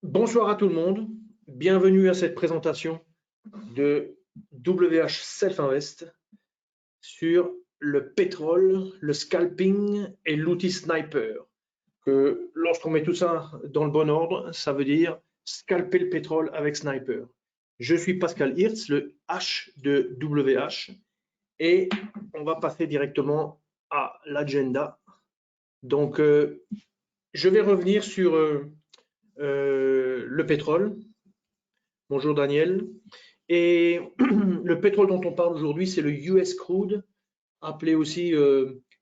Bonsoir à tout le monde, bienvenue à cette présentation de WH Self Invest sur le pétrole, le scalping et l'outil sniper. Que lorsqu'on met tout ça dans le bon ordre, ça veut dire scalper le pétrole avec sniper. Je suis Pascal Hirtz, le H de WH, et on va passer directement à l'agenda. Donc, je vais revenir sur le pétrole. Bonjour Daniel. Et le pétrole dont on parle aujourd'hui, c'est le US crude, appelé aussi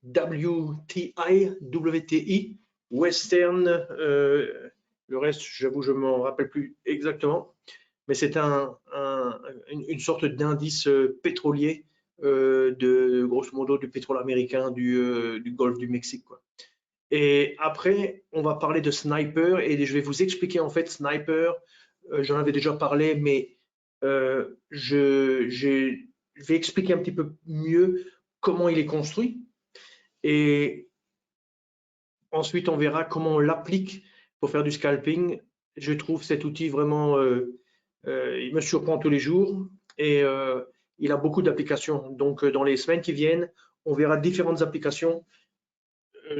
WTI, Western. Le reste, j'avoue, je ne m'en rappelle plus exactement. Mais c'est une sorte d'indice pétrolier de, grosso modo, du pétrole américain du golfe du Mexique, quoi. Et après, on va parler de sniper et je vais vous expliquer en fait sniper. J'en avais déjà parlé, mais je vais expliquer un petit peu mieux comment il est construit. Et ensuite, on verra comment on l'applique pour faire du scalping. Je trouve cet outil vraiment, il me surprend tous les jours et il a beaucoup d'applications. Donc, dans les semaines qui viennent, on verra différentes applications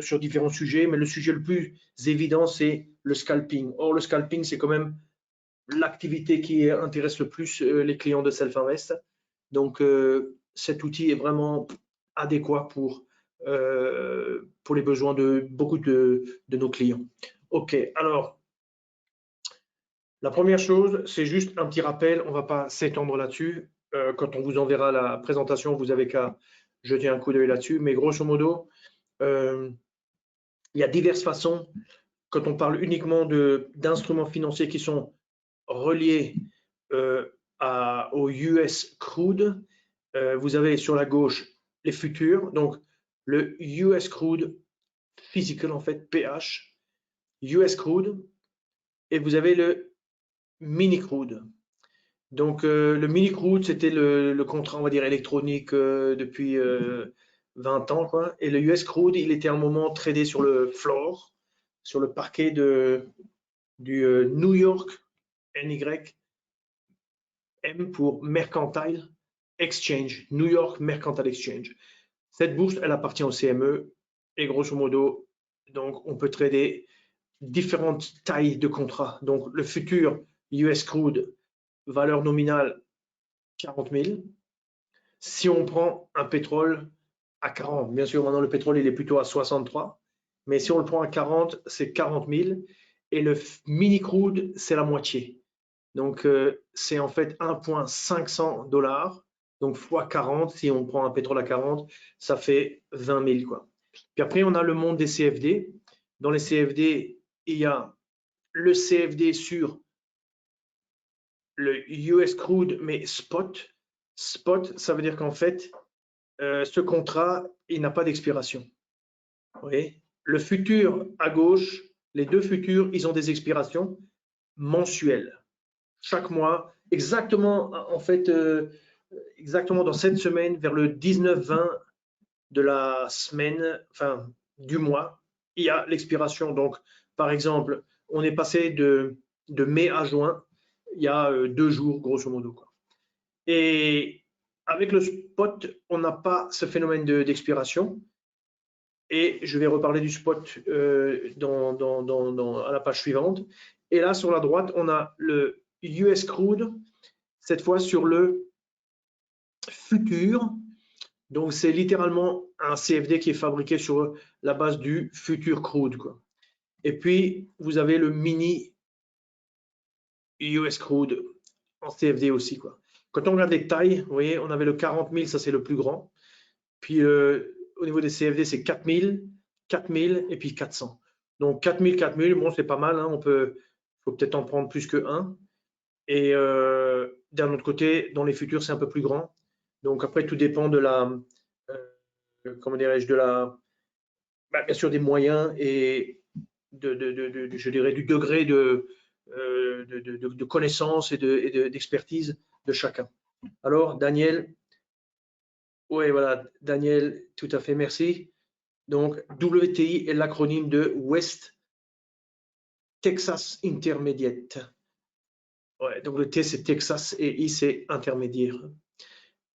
sur différents sujets, mais le sujet le plus évident, c'est le scalping. Or, le scalping, c'est quand même l'activité qui intéresse le plus les clients de Self Invest. Donc, cet outil est vraiment adéquat pour les besoins de beaucoup de nos clients. OK, alors, la première chose, c'est juste un petit rappel, on ne va pas s'étendre là-dessus. Quand on vous enverra la présentation, vous avez qu'à jeter un coup d'œil là-dessus. Mais grosso modo, il y a diverses façons, quand on parle uniquement d'instruments financiers qui sont reliés au US crude, vous avez sur la gauche les futurs, donc le US crude physical en fait, PH, US crude, et vous avez le mini crude. Donc le mini crude, c'était le contrat, on va dire, électronique depuis 20 ans, quoi. Et le US crude, il était un moment tradé sur le floor, sur le parquet du New York NY, M pour Mercantile Exchange, New York Mercantile Exchange. Cette bourse, elle appartient au CME et grosso modo, donc on peut trader différentes tailles de contrats. Donc le futur US crude, valeur nominale 40 000. Si on prend un pétrole à 40, bien sûr maintenant le pétrole il est plutôt à 63, mais si on le prend à 40, c'est 40 000 et le mini crude c'est la moitié. Donc, c'est en fait 1,500 $. Donc, fois 40, si on prend un pétrole à 40, ça fait 20 000, quoi. Puis après, on a le monde des CFD. Dans les CFD, il y a le CFD sur le US crude, mais spot. Spot, ça veut dire qu'en fait, ce contrat, il n'a pas d'expiration. Vous voyez? Le futur à gauche, les deux futurs, ils ont des expirations mensuelles. Chaque mois, exactement en fait, exactement dans cette semaine, vers le 19-20 de la semaine, enfin du mois, il y a l'expiration. Donc, par exemple, on est passé de mai à juin, il y a 2 jours, grosso modo, quoi. Et avec le spot, on n'a pas ce phénomène d'expiration. Et je vais reparler du spot à la page suivante. Et là, sur la droite, on a le US crude, cette fois sur le futur. Donc, c'est littéralement un CFD qui est fabriqué sur la base du futur crude, quoi. Et puis, vous avez le mini US crude en CFD aussi, quoi. Quand on regarde les tailles, vous voyez, on avait le 40 000, ça c'est le plus grand. Puis, au niveau des CFD, c'est 4 000, 4 000 et puis 400. Donc, 4 000, 4 000, bon, c'est pas mal, hein, faut peut-être en prendre plus que un. Et d'un autre côté, dans les futurs, c'est un peu plus grand. Donc après, tout dépend de comment dirais-je, bien sûr des moyens et je dirais du degré de connaissance et d'expertise de chacun. Alors, Daniel, oui, voilà, Daniel, tout à fait, merci. Donc, WTI est l'acronyme de West Texas Intermediate. Ouais, donc le T c'est Texas et I c'est intermédiaire.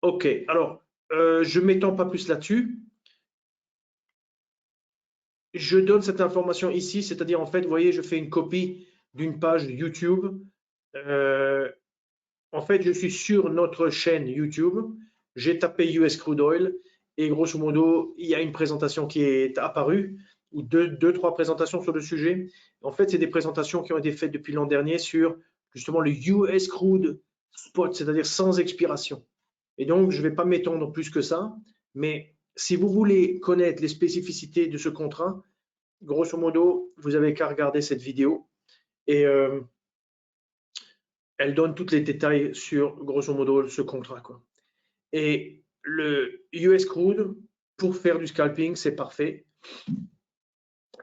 Ok, alors je ne m'étends pas plus là-dessus. Je donne cette information ici, c'est-à-dire en fait, vous voyez, je fais une copie d'une page YouTube. En fait, je suis sur notre chaîne YouTube. J'ai tapé US Crude Oil et grosso modo, il y a une présentation qui est apparue ou deux, trois présentations sur le sujet. En fait, c'est des présentations qui ont été faites depuis l'an dernier sur justement le US Crude Spot, c'est-à-dire sans expiration. Et donc, je ne vais pas m'étendre plus que ça, mais si vous voulez connaître les spécificités de ce contrat, grosso modo, vous avez qu'à regarder cette vidéo et elle donne tous les détails sur, grosso modo, ce contrat, quoi. Et le US Crude, pour faire du scalping, c'est parfait.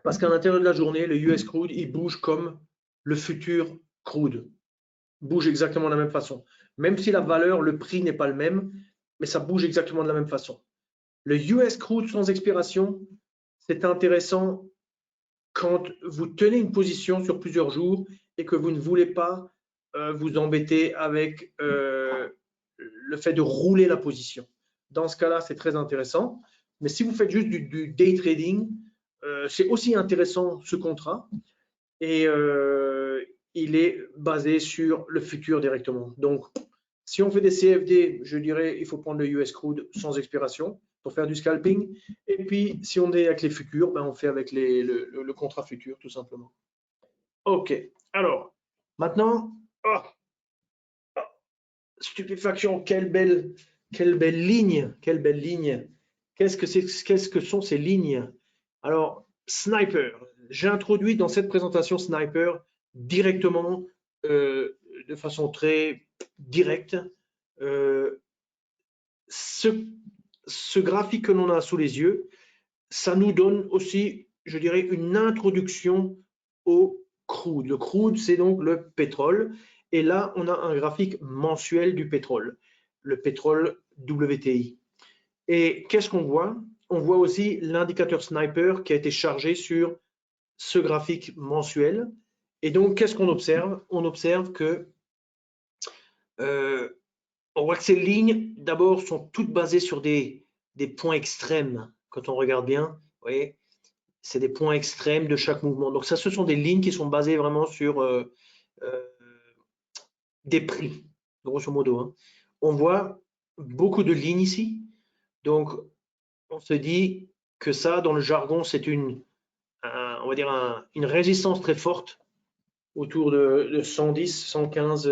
Parce qu'à l'intérieur de la journée, le US Crude, il bouge comme le futur crude. Il bouge exactement de la même façon. Même si la valeur, le prix n'est pas le même, mais ça bouge exactement de la même façon. Le US Crude sans expiration, c'est intéressant quand vous tenez une position sur plusieurs jours et que vous ne voulez pas vous embêter avec le fait de rouler la position. Dans ce cas-là, c'est très intéressant. Mais si vous faites juste du day trading, c'est aussi intéressant ce contrat. Et il est basé sur le futur directement. Donc, si on fait des CFD, je dirais il faut prendre le US Crude sans expiration pour faire du scalping. Et puis, si on est avec les futurs, ben, on fait avec le contrat futur, tout simplement. OK. Alors, maintenant, stupéfaction, quelle belle ligne, quelle belle ligne. Qu'est-ce que sont ces lignes? Alors, Sniper, j'ai introduit dans cette présentation Sniper directement, de façon très directe. Ce graphique que l'on a sous les yeux, ça nous donne aussi, je dirais, une introduction au crude. Le crude, c'est donc le pétrole. Et là, on a un graphique mensuel du pétrole, le pétrole WTI. Et qu'est-ce qu'on voit? On voit aussi l'indicateur Sniper qui a été chargé sur ce graphique mensuel. Et donc, qu'est-ce qu'on observe? On observe que on voit que ces lignes, d'abord, sont toutes basées sur des points extrêmes. Quand on regarde bien, vous voyez, c'est des points extrêmes de chaque mouvement. Donc ça, ce sont des lignes qui sont basées vraiment sur des prix, grosso modo. Hein. On voit beaucoup de lignes ici. Donc, on se dit que ça, dans le jargon, c'est on va dire une résistance très forte autour de 110, 115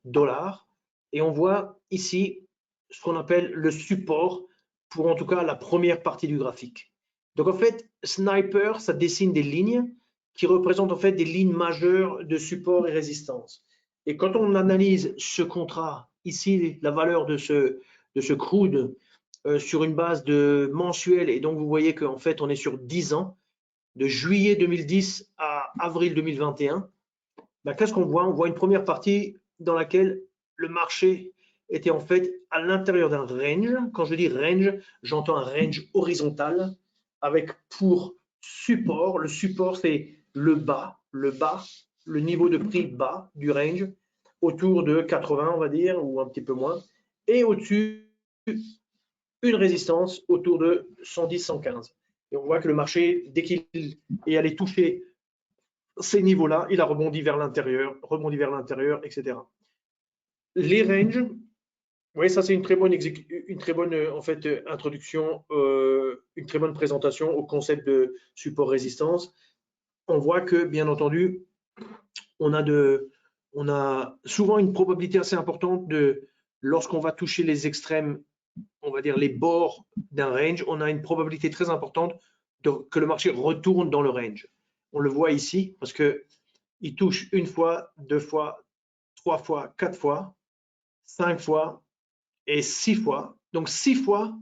dollars. Et on voit ici ce qu'on appelle le support pour en tout cas la première partie du graphique. Donc en fait, Sniper, ça dessine des lignes qui représentent en fait des lignes majeures de support et résistance. Et quand on analyse ce contrat, ici la valeur de ce crude sur une base de mensuel, et donc vous voyez qu'en fait on est sur 10 ans, de juillet 2010 à avril 2021, ben, qu'est-ce qu'on voit? On voit une première partie dans laquelle le marché était en fait à l'intérieur d'un range. Quand je dis range, j'entends un range horizontal avec pour support, le support c'est le bas, le niveau de prix bas du range, autour de 80 on va dire, ou un petit peu moins, et au-dessus, une résistance autour de 110-115. Et on voit que le marché, dès qu'il est allé toucher ces niveaux-là, il a rebondi vers l'intérieur, etc. Les ranges, oui, ça c'est une très bonne en fait, introduction, une très bonne présentation au concept de support-résistance. On voit que, bien entendu, on a souvent une probabilité assez importante de, lorsqu'on va toucher les extrêmes, on va dire les bords d'un range, on a une probabilité très importante que le marché retourne dans le range. On le voit ici parce que il touche une fois, deux fois, trois fois, quatre fois, 5 fois et 6 fois. Donc 6 fois,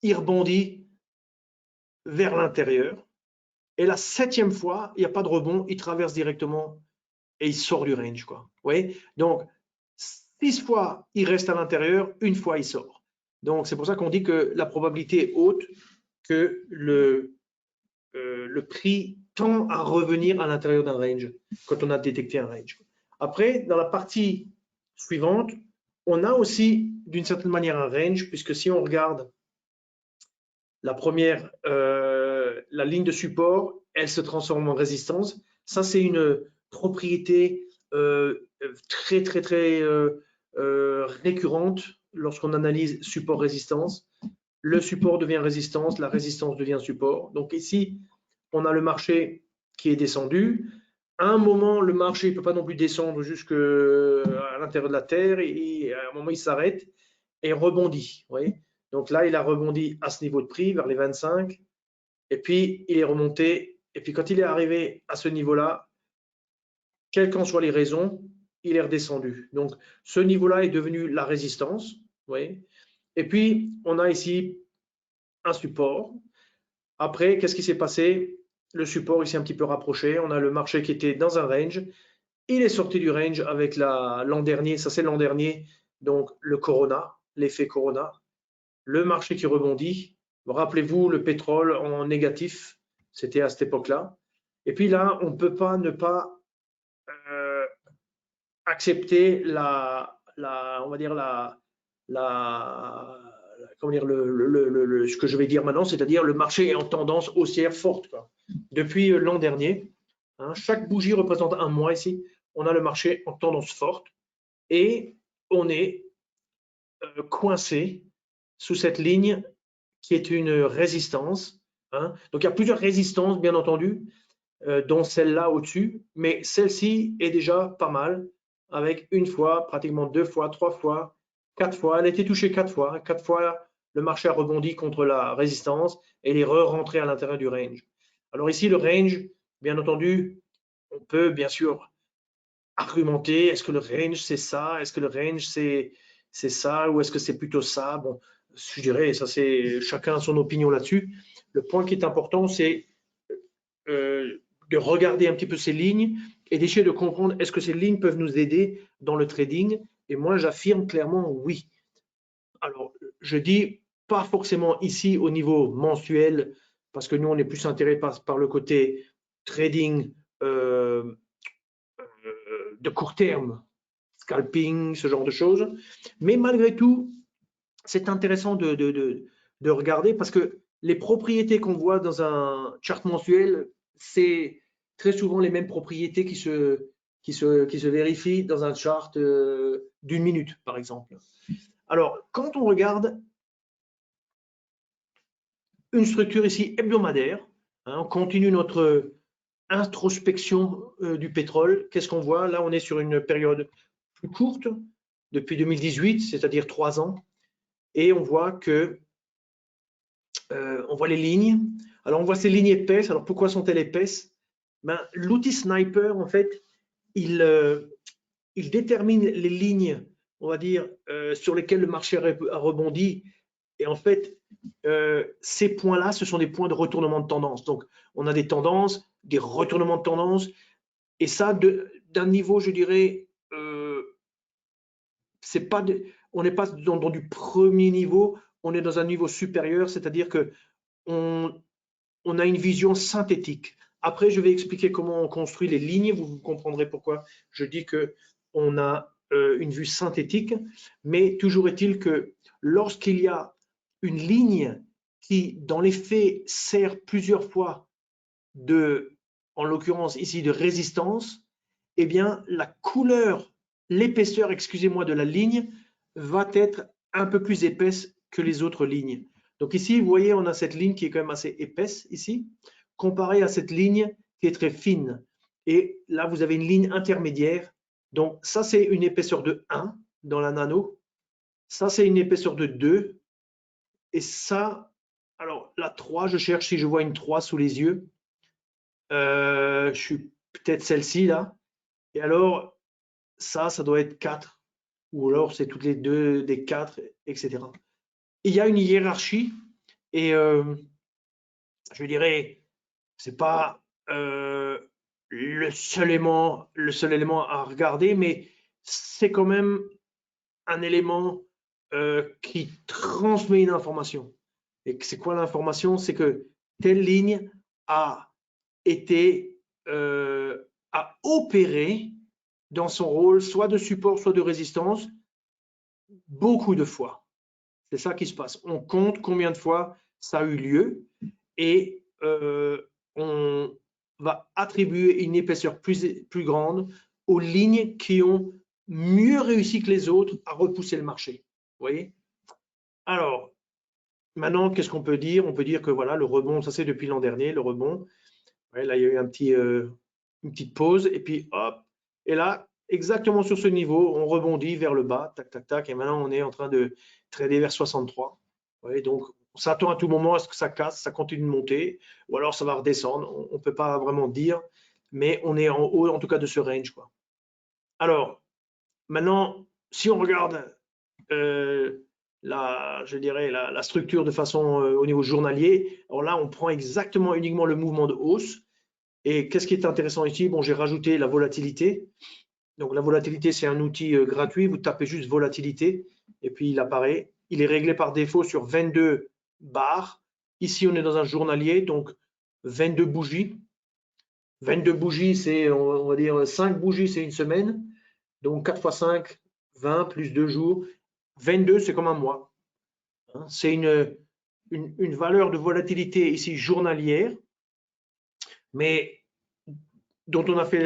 il rebondit vers l'intérieur. Et la 7e fois, il n'y a pas de rebond, il traverse directement et il sort du range. Quoi. Vous voyez? Donc 6 fois, il reste à l'intérieur, une fois, il sort. Donc c'est pour ça qu'on dit que la probabilité est haute que le prix tend à revenir à l'intérieur d'un range quand on a détecté un range. Après, dans la partie suivante, on a aussi d'une certaine manière un range, puisque si on regarde la première, la ligne de support, elle se transforme en résistance. Ça, c'est une propriété très récurrente lorsqu'on analyse support-résistance. Le support devient résistance, la résistance devient support. Donc ici, on a le marché qui est descendu. À un moment, le marché ne peut pas non plus descendre jusqu'à l'intérieur de la Terre et à un moment, il s'arrête et rebondit. Vous voyez, donc là, il a rebondi à ce niveau de prix, vers les 25, et puis il est remonté. Et puis quand il est arrivé à ce niveau-là, quelles qu'en soient les raisons, il est redescendu. Donc ce niveau-là est devenu la résistance. Vous voyez, et puis on a ici un support. Après, qu'est-ce qui s'est passé? Le support, il s'est un petit peu rapproché. On a le marché qui était dans un range. Il est sorti du range avec l'an dernier. Ça, c'est l'an dernier. Donc, le Corona, l'effet Corona. Le marché qui rebondit. Rappelez-vous, le pétrole en négatif. C'était à cette époque-là. Et puis là, on ne peut pas ne pas accepter on va dire comment dire, ce que je vais dire maintenant, c'est-à-dire le marché est en tendance haussière forte, quoi. Depuis l'an dernier, hein, chaque bougie représente un mois ici. On a le marché en tendance forte et on est coincé sous cette ligne qui est une résistance. Hein. Donc il y a plusieurs résistances, bien entendu, dont celle-là au-dessus, mais celle-ci est déjà pas mal, avec une fois, pratiquement 2 fois, 3 fois, 4 fois. Elle a été touchée 4 fois. 4 fois, le marché a rebondi contre la résistance et il est rentré à l'intérieur du range. Alors ici, le range, bien entendu, on peut bien sûr argumenter, est-ce que le range c'est ça, est-ce que le range c'est ça, ou est-ce que c'est plutôt ça? Bon, je dirais, ça c'est chacun a son opinion là-dessus. Le point qui est important, c'est de regarder un petit peu ces lignes et d'essayer de comprendre est-ce que ces lignes peuvent nous aider dans le trading. Et moi, j'affirme clairement oui. Alors, je dis pas forcément ici au niveau mensuel, parce que nous, on est plus intéressé par le côté trading de court terme, scalping, ce genre de choses. Mais malgré tout, c'est intéressant de regarder parce que les propriétés qu'on voit dans un chart mensuel, c'est très souvent les mêmes propriétés qui se vérifient dans un chart d'une minute, par exemple. Alors, quand on regarde une structure ici hebdomadaire, hein, on continue notre introspection du pétrole. Qu'est-ce qu'on voit? Là, on est sur une période plus courte, depuis 2018, c'est-à-dire 3 ans, et on voit que on voit les lignes. Alors, on voit ces lignes épaisses. Alors, pourquoi sont-elles épaisses? L'outil Sniper, en fait, il détermine les lignes, on va dire, sur lesquelles le marché a rebondi. Et en fait, ces points-là, ce sont des points de retournement de tendance. Donc, on a des tendances, des retournements de tendance. Et ça, d'un niveau, je dirais, on n'est pas dans du premier niveau, on est dans un niveau supérieur, c'est-à-dire que on a une vision synthétique. Après, je vais expliquer comment on construit les lignes. Vous comprendrez pourquoi je dis qu'on a une vue synthétique. Mais toujours est-il que lorsqu'il y a une ligne qui, dans les faits, sert plusieurs fois en l'occurrence ici, de résistance, eh bien, la couleur, l'épaisseur, excusez-moi, de la ligne va être un peu plus épaisse que les autres lignes. Donc ici, vous voyez, on a cette ligne qui est quand même assez épaisse ici, comparée à cette ligne qui est très fine. Et là, vous avez une ligne intermédiaire. Donc ça, c'est une épaisseur de 1 dans la nano. Ça, c'est une épaisseur de 2. Et ça, alors la 3, je cherche si je vois une 3 sous les yeux. Je suis peut-être celle-ci là. Et alors, ça doit être 4. Ou alors c'est toutes les deux des 4, etc. Il y a une hiérarchie et je dirais, c'est pas le seul élément à regarder, mais c'est quand même un élément qui transmet une information. Et c'est quoi l'information? C'est que telle ligne a a opéré dans son rôle soit de support, soit de résistance beaucoup de fois. C'est ça qui se passe. On compte combien de fois ça a eu lieu et on va attribuer une épaisseur plus grande aux lignes qui ont mieux réussi que les autres à repousser le marché. Vous voyez? Alors, maintenant, qu'est-ce qu'on peut dire? On peut dire que voilà, le rebond, ça c'est depuis l'an dernier, le rebond. Ouais, là, il y a eu une petite pause et puis hop, et là, exactement sur ce niveau, on rebondit vers le bas, tac, tac, tac, et maintenant on est en train de trader vers 63. Ouais, donc, on s'attend à tout moment à ce que ça casse, ça continue de monter, ou alors ça va redescendre. On ne peut pas vraiment dire, mais on est en haut, en tout cas, de ce range, quoi. Alors, maintenant, si on regarde je dirais la structure de façon au niveau journalier, alors là, on prend exactement uniquement le mouvement de hausse. Et qu'est-ce qui est intéressant ici? Bon, j'ai rajouté la volatilité. Donc, la volatilité, c'est un outil gratuit. Vous tapez juste volatilité et puis il apparaît. Il est réglé par défaut sur 22 barres. Ici, on est dans un journalier, donc 22 bougies. 22 bougies, c'est, on va dire, 5 bougies, c'est une semaine. Donc, 4 x 5, 20 plus 2 jours. 22, c'est comme un mois. C'est une valeur de volatilité ici journalière, mais dont on a tiré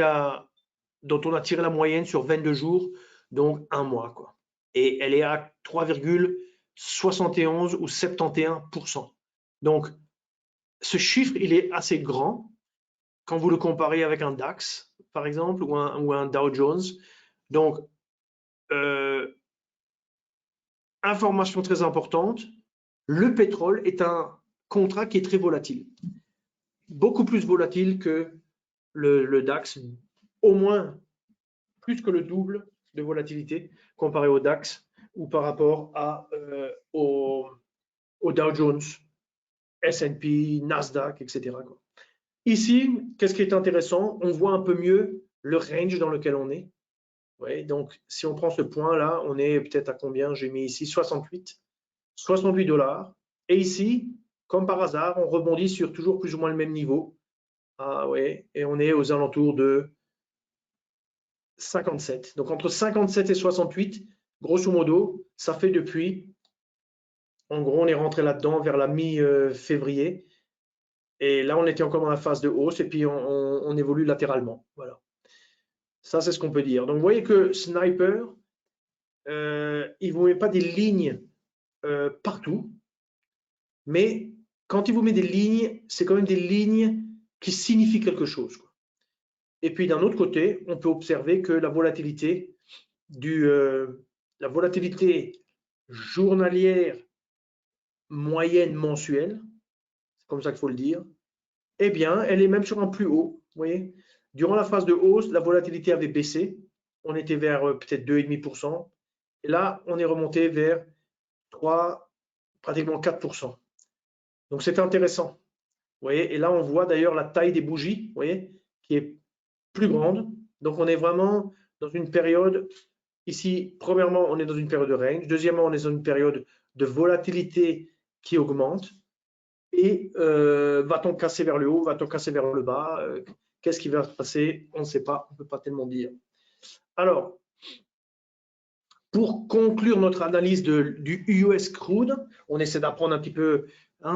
la moyenne sur 22 jours, donc un mois, quoi. Et elle est à 3,71 ou 71%. Donc, ce chiffre, il est assez grand quand vous le comparez avec un DAX, par exemple, ou un Dow Jones. Donc, information très importante, le pétrole est un contrat qui est très volatile. Beaucoup plus volatile que le DAX, au moins plus que le double de volatilité comparé au DAX ou par rapport au Dow Jones, S&P, Nasdaq, etc. Ici, qu'est-ce qui est intéressant? On voit un peu mieux le range dans lequel on est. Ouais, donc, si on prend ce point-là, on est peut-être à combien? J'ai mis ici 68 $. Et ici, comme par hasard, on rebondit sur toujours plus ou moins le même niveau. Ah ouais, et on est aux alentours de 57. Donc entre 57 et 68, grosso modo, ça fait depuis, en gros, on est rentré là-dedans vers la mi-février. Et là, on était encore dans la phase de hausse et puis on évolue latéralement. Voilà. Ça, c'est ce qu'on peut dire. Donc, vous voyez que Sniper, il ne vous met pas des lignes partout, mais quand il vous met des lignes, c'est quand même des lignes qui signifient quelque chose, quoi. Et puis d'un autre côté, on peut observer que la volatilité journalière moyenne mensuelle, c'est comme ça qu'il faut le dire, eh bien, elle est même sur un plus haut. Vous voyez, durant la phase de hausse, la volatilité avait baissé. On était vers peut-être 2,5%. Et là, on est remonté vers 3, pratiquement 4%. Donc, c'est intéressant. Vous voyez, et là, on voit d'ailleurs la taille des bougies, vous voyez, qui est plus grande. Donc, on est vraiment dans une période, ici, premièrement, on est dans une période de range. Deuxièmement, on est dans une période de volatilité qui augmente. Et va-t-on casser vers le haut, va-t-on casser vers le bas? Qu'est-ce qui va se passer? On ne sait pas, on ne peut pas tellement dire. Alors, pour conclure notre analyse du US crude, on essaie d'apprendre un petit peu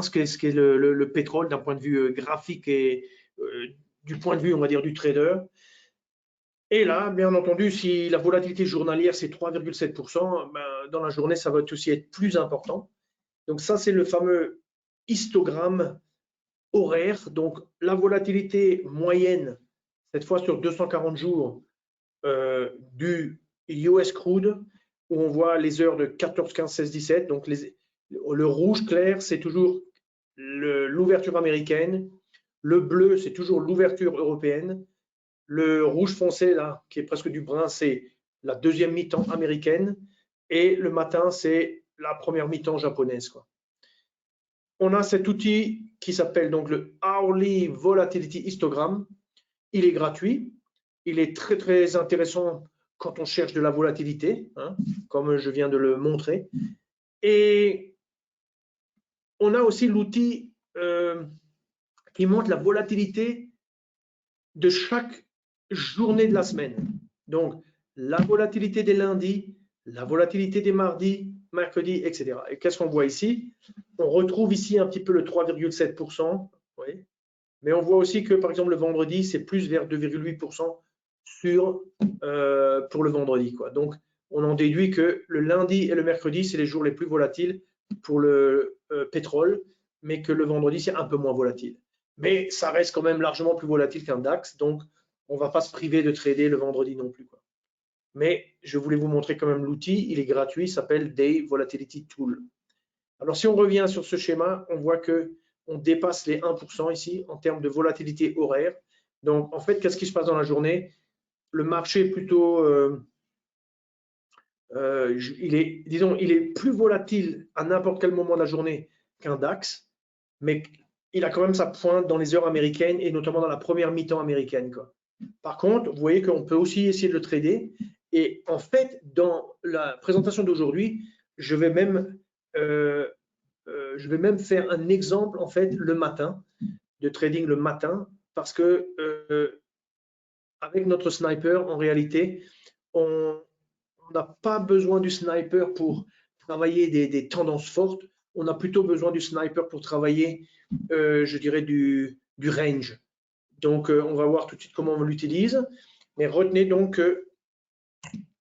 ce qu'est le pétrole d'un point de vue graphique et du point de vue, on va dire, du trader. Et là, bien entendu, si la volatilité journalière, c'est 3,7%, ben, dans la journée, ça va aussi être plus important. Donc ça, c'est le fameux histogramme horaire. Donc la volatilité moyenne, cette fois sur 240 jours, du US crude, où on voit les heures de 14, 15, 16, 17. Donc le rouge clair, c'est toujours l'ouverture américaine. Le bleu, c'est toujours l'ouverture européenne. Le rouge foncé, là, qui est presque du brun, c'est la deuxième mi-temps américaine. Et le matin, c'est la première mi-temps japonaise, quoi. On a cet outil qui s'appelle donc le Hourly Volatility Histogram. Il est gratuit. Il est très, très intéressant quand on cherche de la volatilité, comme je viens de le montrer. Et on a aussi l'outil qui montre la volatilité de chaque journée de la semaine. Donc, la volatilité des lundis, la volatilité des mardis, mercredis, etc. Et qu'est-ce qu'on voit ici? On retrouve ici un petit peu le 3,7%, oui. Mais on voit aussi que, par exemple, le vendredi, c'est plus vers 2,8% pour le vendredi, quoi. Donc, on en déduit que le lundi et le mercredi, c'est les jours les plus volatiles pour le pétrole, mais que le vendredi, c'est un peu moins volatile. Mais ça reste quand même largement plus volatile qu'un DAX, donc on ne va pas se priver de trader le vendredi non plus, quoi. Mais je voulais vous montrer quand même l'outil, il est gratuit, il s'appelle Day Volatility Tool. Alors si on revient sur ce schéma, on voit que on dépasse les 1% ici en termes de volatilité horaire. Donc en fait, qu'est-ce qui se passe dans la journée? Le marché est plutôt, il est plus volatile à n'importe quel moment de la journée qu'un DAX, mais il a quand même sa pointe dans les heures américaines et notamment dans la première mi-temps américaine, quoi. Par contre, vous voyez qu'on peut aussi essayer de le trader. Et en fait, dans la présentation d'aujourd'hui, je vais même faire un exemple en fait le matin, de trading le matin, parce que avec notre sniper, en réalité, on n'a pas besoin du sniper pour travailler des tendances fortes. On a plutôt besoin du sniper pour travailler, je dirais, du range. Donc, on va voir tout de suite comment on l'utilise. Mais retenez donc que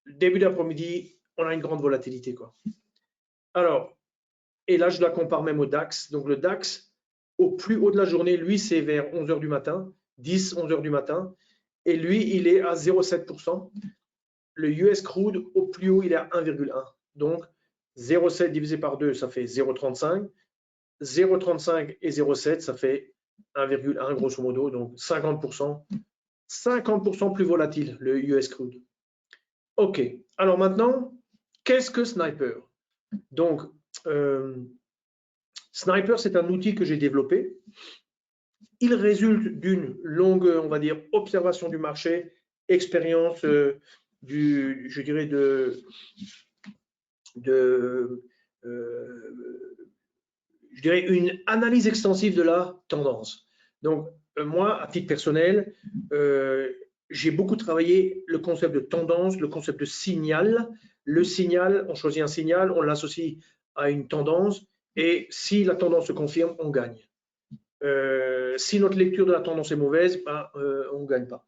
début d'après-midi, on a une grande volatilité, quoi. Alors, et là, je la compare même au DAX. Donc, le DAX, au plus haut de la journée, lui, c'est vers 11 h du matin, 10, 11 h du matin. Et lui, il est à 0,7%. Le US crude, au plus haut, il est à 1,1. Donc, 0,7 divisé par 2, ça fait 0,35. 0,35 et 0,7, ça fait 1,1 grosso modo. Donc, 50%. 50% plus volatile, le US crude. OK. Alors maintenant, qu'est-ce que Sniper? Donc, Sniper, c'est un outil que j'ai développé. Il résulte d'une longue, on va dire, observation du marché, expérience je dirais, je dirais une analyse extensive de la tendance. Donc, moi, à titre personnel, j'ai beaucoup travaillé le concept de tendance, le concept de signal. Le signal, on choisit un signal, on l'associe à une tendance, et si la tendance se confirme, on gagne. Si notre lecture de la tendance est mauvaise, ben, on ne gagne pas.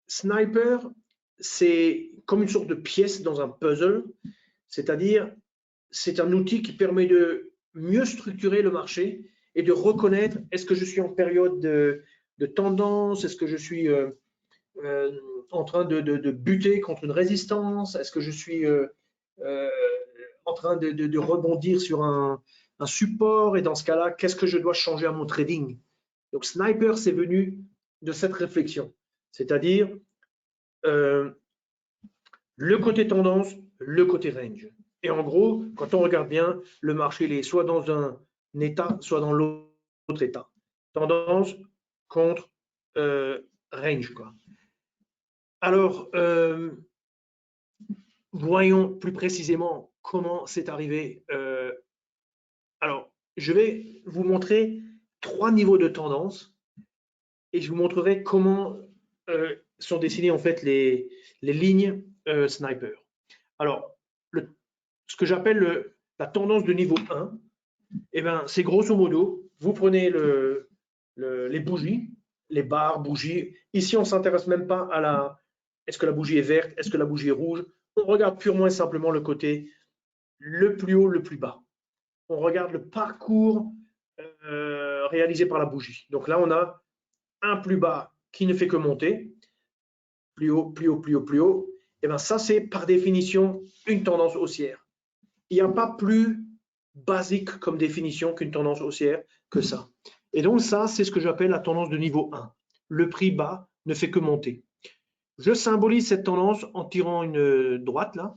Sniper, c'est comme une sorte de pièce dans un puzzle, c'est-à-dire c'est un outil qui permet de mieux structurer le marché et de reconnaître est-ce que je suis en période de tendance, est-ce que je suis en train de buter contre une résistance, est-ce que je suis en train de rebondir sur un support, et dans ce cas-là, qu'est-ce que je dois changer à mon trading? Donc Sniper, c'est venu de cette réflexion, c'est-à-dire le côté tendance, le côté range. Et en gros, quand on regarde bien, le marché il est soit dans un état, soit dans l'autre état. Tendance contre range, quoi. Alors, voyons plus précisément comment c'est arrivé. Alors, je vais vous montrer 3 niveaux de tendance et je vous montrerai comment sont dessinées en fait les lignes Sniper. Alors, ce que j'appelle la tendance de niveau 1, eh ben, c'est grosso modo, vous prenez les bougies, les barres, bougies. Ici, on ne s'intéresse même pas à est-ce que la bougie est verte, est-ce que la bougie est rouge. On regarde purement et simplement le côté le plus haut, le plus bas. On regarde le parcours réalisé par la bougie. Donc là, on a un plus bas qui ne fait que monter, plus haut, plus haut, plus haut, plus haut. Et bien ça, c'est par définition une tendance haussière. Il n'y a pas plus basique comme définition qu'une tendance haussière que ça. Et donc ça, c'est ce que j'appelle la tendance de niveau 1. Le prix bas ne fait que monter. Je symbolise cette tendance en tirant une droite là.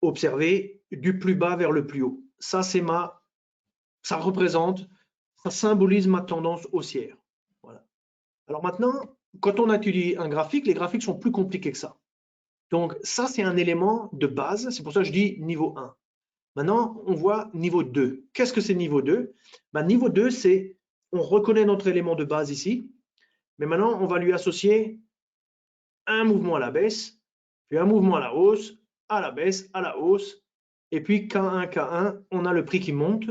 Observez du plus bas vers le plus haut. Ça, ça représente, ça symbolise ma tendance haussière. Voilà. Alors maintenant, quand on étudie un graphique, les graphiques sont plus compliqués que ça. Donc ça, c'est un élément de base. C'est pour ça que je dis niveau 1. Maintenant, on voit niveau 2. Qu'est-ce que c'est niveau 2? Ben, niveau 2, c'est, on reconnaît notre élément de base ici. Mais maintenant, on va lui associer un mouvement à la baisse, puis un mouvement à la hausse, à la baisse, à la hausse, et puis K1, K1, on a le prix qui monte.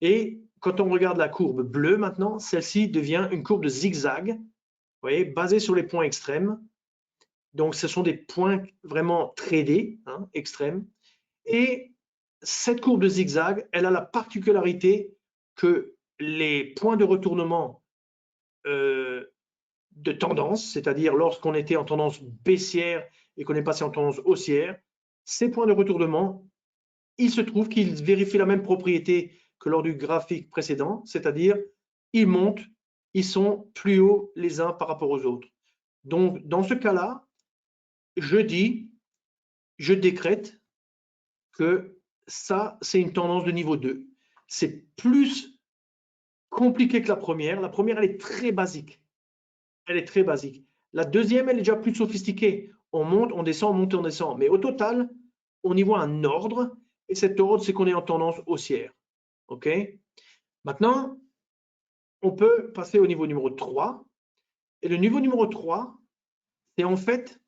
Et quand on regarde la courbe bleue maintenant, celle-ci devient une courbe de zigzag, vous voyez, basée sur les points extrêmes. Donc, ce sont des points vraiment tradés, hein, extrêmes. Et cette courbe de zigzag, elle a la particularité que les points de retournement de tendance, c'est-à-dire lorsqu'on était en tendance baissière et qu'on est passé en tendance haussière, ces points de retournement, il se trouve qu'ils vérifient la même propriété que lors du graphique précédent, c'est-à-dire ils montent, ils sont plus hauts les uns par rapport aux autres. Donc, dans ce cas-là, je décrète que ça, c'est une tendance de niveau 2. C'est plus compliqué que la première. La première, elle est très basique. Elle est très basique. La deuxième, elle est déjà plus sophistiquée. On monte, on descend, on monte, on descend. Mais au total, on y voit un ordre. Et cet ordre, c'est qu'on est en tendance haussière. OK? Maintenant, on peut passer au niveau numéro 3. Et le niveau numéro 3, c'est en fait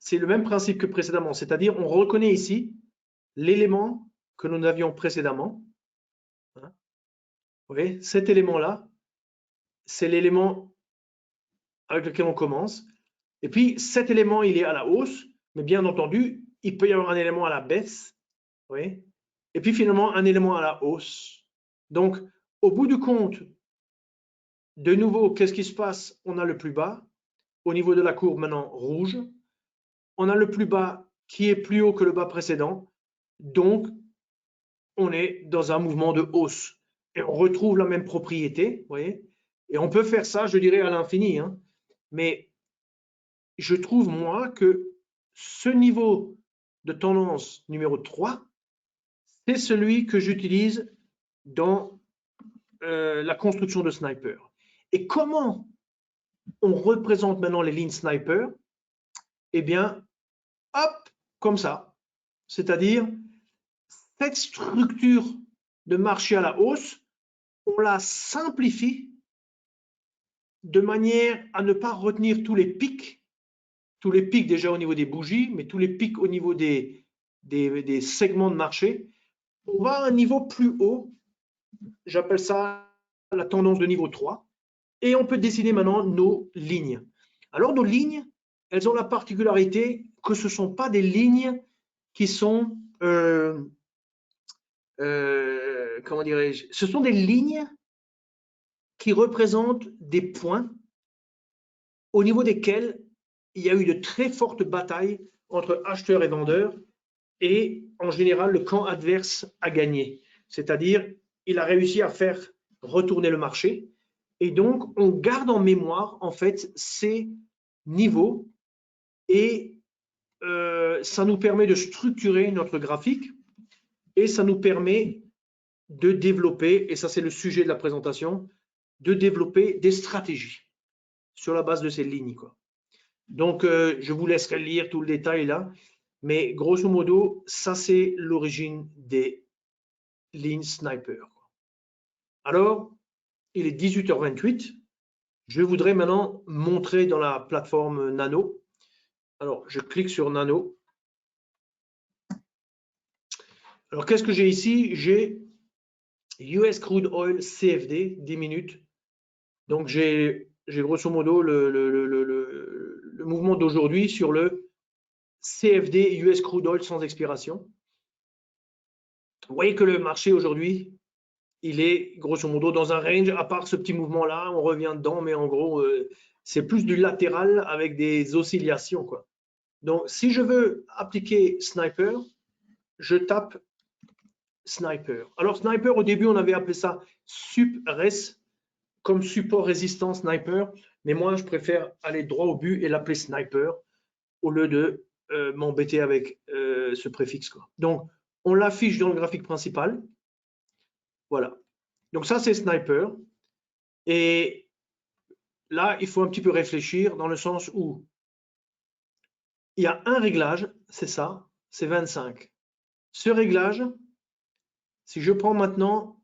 c'est le même principe que précédemment. C'est-à-dire, on reconnaît ici l'élément que nous avions précédemment. Vous voyez, cet élément-là, c'est l'élément avec lequel on commence. Et puis, cet élément, il est à la hausse, mais bien entendu, il peut y avoir un élément à la baisse. Vous voyez, et puis finalement, un élément à la hausse. Donc, au bout du compte, de nouveau, qu'est-ce qui se passe? On a le plus bas, au niveau de la courbe maintenant rouge. On a le plus bas qui est plus haut que le bas précédent. Donc, on est dans un mouvement de hausse. Et on retrouve la même propriété, vous voyez. Et on peut faire ça, je dirais, à l'infini. Hein. Mais je trouve, moi, que ce niveau de tendance numéro 3, c'est celui que j'utilise dans la construction de sniper. Et comment on représente maintenant les lignes sniper? Eh bien, hop, comme ça. C'est-à-dire, cette structure de marché à la hausse, on la simplifie de manière à ne pas retenir tous les pics déjà au niveau des bougies, mais tous les pics au niveau des segments de marché. On va à un niveau plus haut, j'appelle ça la tendance de niveau 3, et on peut dessiner maintenant nos lignes. Alors nos lignes, elles ont la particularité que ce ne sont pas des lignes qui sont, comment dirais-je, ce sont des lignes qui représentent des points au niveau desquels il y a eu de très fortes batailles entre acheteurs et vendeurs, et en général, le camp adverse a gagné. C'est-à-dire, il a réussi à faire retourner le marché. Et donc, on garde en mémoire, en fait, ces niveaux et ça nous permet de structurer notre graphique et ça nous permet de développer, et ça c'est le sujet de la présentation, de développer des stratégies sur la base de ces lignes, quoi. Donc, je vous laisserai lire tout le détail là, mais grosso modo, ça c'est l'origine des lignes sniper. Alors, il est 18h28. Je voudrais maintenant montrer dans la plateforme Nano. Alors, je clique sur Nano. Alors, qu'est-ce que j'ai ici? J'ai US Crude Oil CFD, 10 minutes. Donc, j'ai grosso modo le mouvement d'aujourd'hui sur le CFD US Crude Oil sans expiration. Vous voyez que le marché aujourd'hui, il est grosso modo dans un range, à part ce petit mouvement-là, on revient dedans, mais en gros, c'est plus du latéral avec des oscillations, quoi. Donc, si je veux appliquer Sniper, je tape Sniper. Alors, Sniper, au début, on avait appelé ça SUP-RES, comme support résistant Sniper, mais moi, je préfère aller droit au but et l'appeler Sniper au lieu de m'embêter avec ce préfixe, quoi. Donc, on l'affiche dans le graphique principal. Voilà. Donc, ça, c'est Sniper. Et là, il faut un petit peu réfléchir dans le sens où il y a un réglage, c'est ça, c'est 25. Ce réglage, si je prends maintenant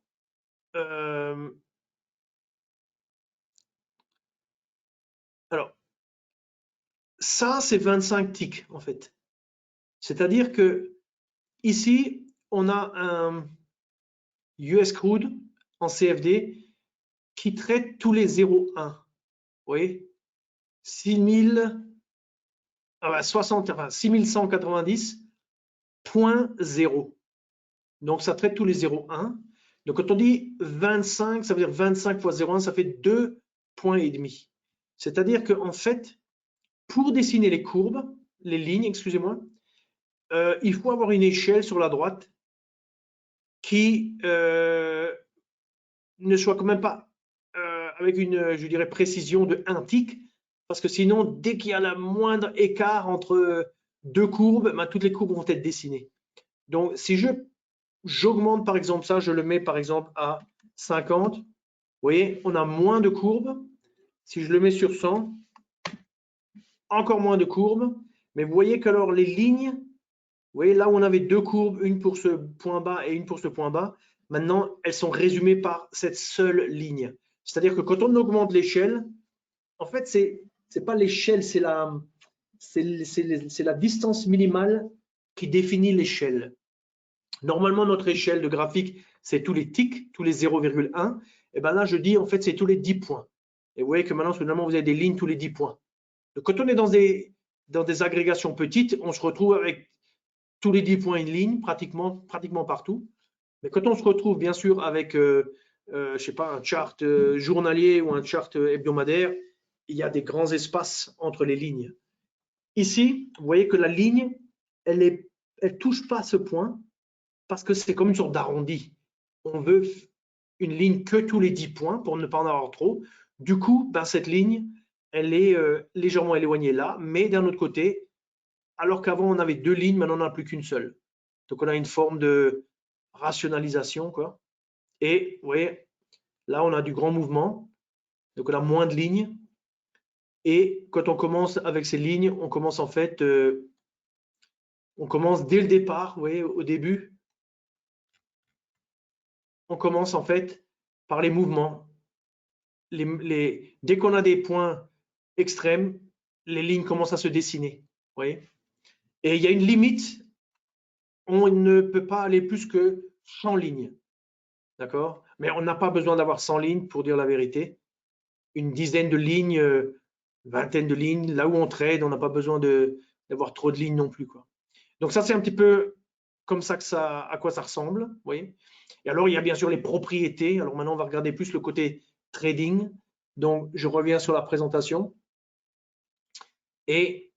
ça, c'est 25 ticks en fait. C'est-à-dire que ici, on a un US crude en CFD qui traite tous les 0,1. Vous voyez, 6190.0. Donc ça traite tous les 0,1. Donc quand on dit 25, ça veut dire 25 fois 0,1, ça fait 2,5 points. C'est-à-dire qu'en fait, pour dessiner les courbes, les lignes, excusez-moi, il faut avoir une échelle sur la droite qui ne soit quand même pas avec une, je dirais, précision de 1 tic, parce que sinon, dès qu'il y a le moindre écart entre deux courbes, ben, toutes les courbes vont être dessinées. Donc, si j'augmente par exemple ça, je le mets par exemple à 50, vous voyez, on a moins de courbes. Si je le mets sur 100, encore moins de courbes. Mais vous voyez qu'alors les lignes, vous voyez là où on avait deux courbes, une pour ce point bas et une pour ce point bas, maintenant elles sont résumées par cette seule ligne. C'est-à-dire que quand on augmente l'échelle, en fait, c'est pas l'échelle, c'est la distance minimale qui définit l'échelle. Normalement, notre échelle de graphique, c'est tous les ticks, tous les 0,1. Et bien là, je dis, en fait, c'est tous les 10 points. Et vous voyez que maintenant, finalement, vous avez des lignes tous les 10 points. Donc, quand on est dans des agrégations petites, on se retrouve avec tous les 10 points une ligne, pratiquement partout. Mais quand on se retrouve, bien sûr, avec, je sais pas, un chart journalier ou un chart hebdomadaire, il y a des grands espaces entre les lignes. Ici, vous voyez que la ligne, elle touche pas ce point parce que c'est comme une sorte d'arrondi. On veut une ligne que tous les 10 points pour ne pas en avoir trop. Du coup, ben, cette ligne, elle est légèrement éloignée là, mais d'un autre côté, alors qu'avant on avait deux lignes, maintenant on n'en a plus qu'une seule. Donc on a une forme de rationalisation, quoi. Et vous voyez, là on a du grand mouvement, donc on a moins de lignes. Et quand on commence avec ces lignes, on commence en fait, on commence dès le départ, vous voyez, au début, on commence en fait par les mouvements. Dès qu'on a des points extrêmes, les lignes commencent à se dessiner. Vous voyez. Et il y a une limite, on ne peut pas aller plus que 100 lignes. D'accord? Mais on n'a pas besoin d'avoir 100 lignes pour dire la vérité. Une dizaine de lignes, vingtaine de lignes, là où on trade, on n'a pas besoin d'avoir trop de lignes non plus, quoi. Donc ça, c'est un petit peu comme ça à quoi ça ressemble. Vous voyez. Et alors, il y a bien sûr les propriétés. Alors maintenant, on va regarder plus le côté trading. Donc, je reviens sur la présentation. Et